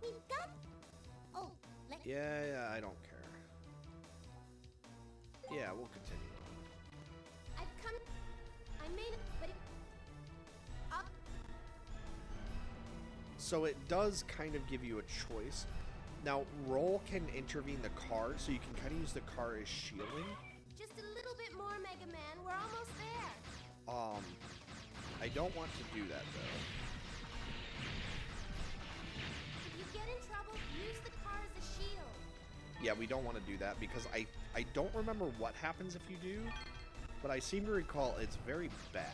We've got... Oh, Yeah, I don't care. Yeah, we'll continue on. I've come... I made it, but it... So it does kind of give you a choice. Now, roll can intervene the car, so you can kind of use the car as shielding. Just a little bit more, Mega Man. We're almost there. I don't want to do that, though. If you get in trouble, use the car as a shield. Yeah, we don't want to do that, because I don't remember what happens if you do, but I seem to recall it's very bad.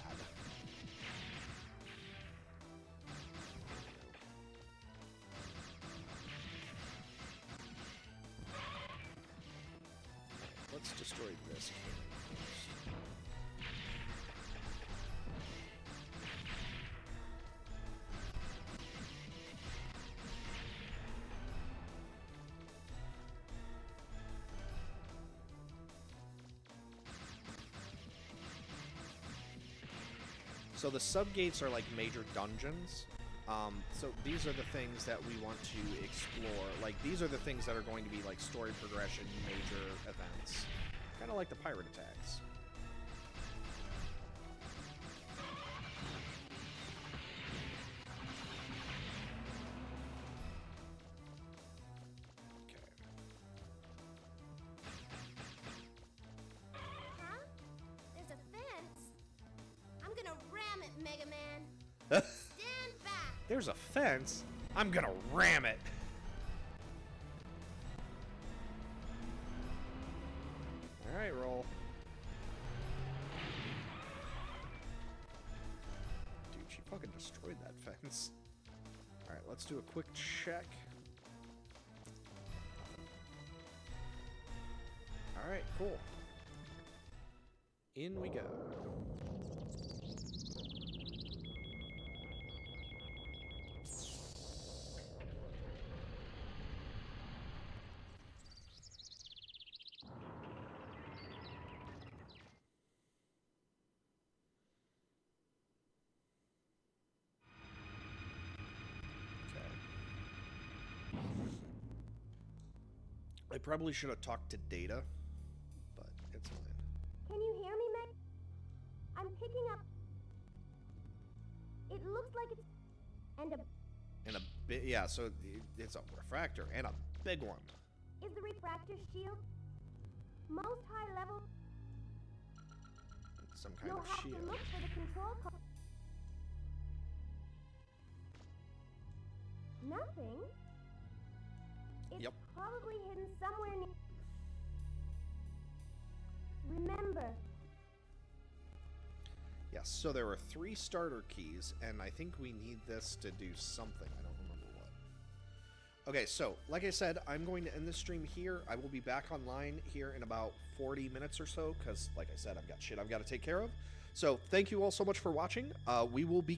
Let's destroy this cannon first. So the subgates are like major dungeons. So these are the things that we want to explore. Like, these are the things that are going to be like story progression, major events. Kind of like the pirate attacks. Okay. Huh? There's a fence? I'm gonna ram it, Mega Man. Stand back. There's a fence. I'm gonna ram it. Alright, roll. Dude, she fucking destroyed that fence. Alright, let's do a quick check. Alright, cool. In we go. I probably should have talked to Data, but it's fine. Can you hear me, Meg? I'm picking up... It looks like it's... And a bit, yeah, so it's a refractor and a big one. Is the refractor shield... Most high level... Some kind You'll of have shield. to look for the control Nothing? It's Yep. probably hidden somewhere near... Remember, Yes, so there are 3 starter keys, and I think we need this to do something. I don't remember what. Okay, so, like I said, I'm going to end the stream here. I will be back online here in about 40 minutes or so, because, like I said, I've got shit I've got to take care of. So, thank you all so much for watching. We will be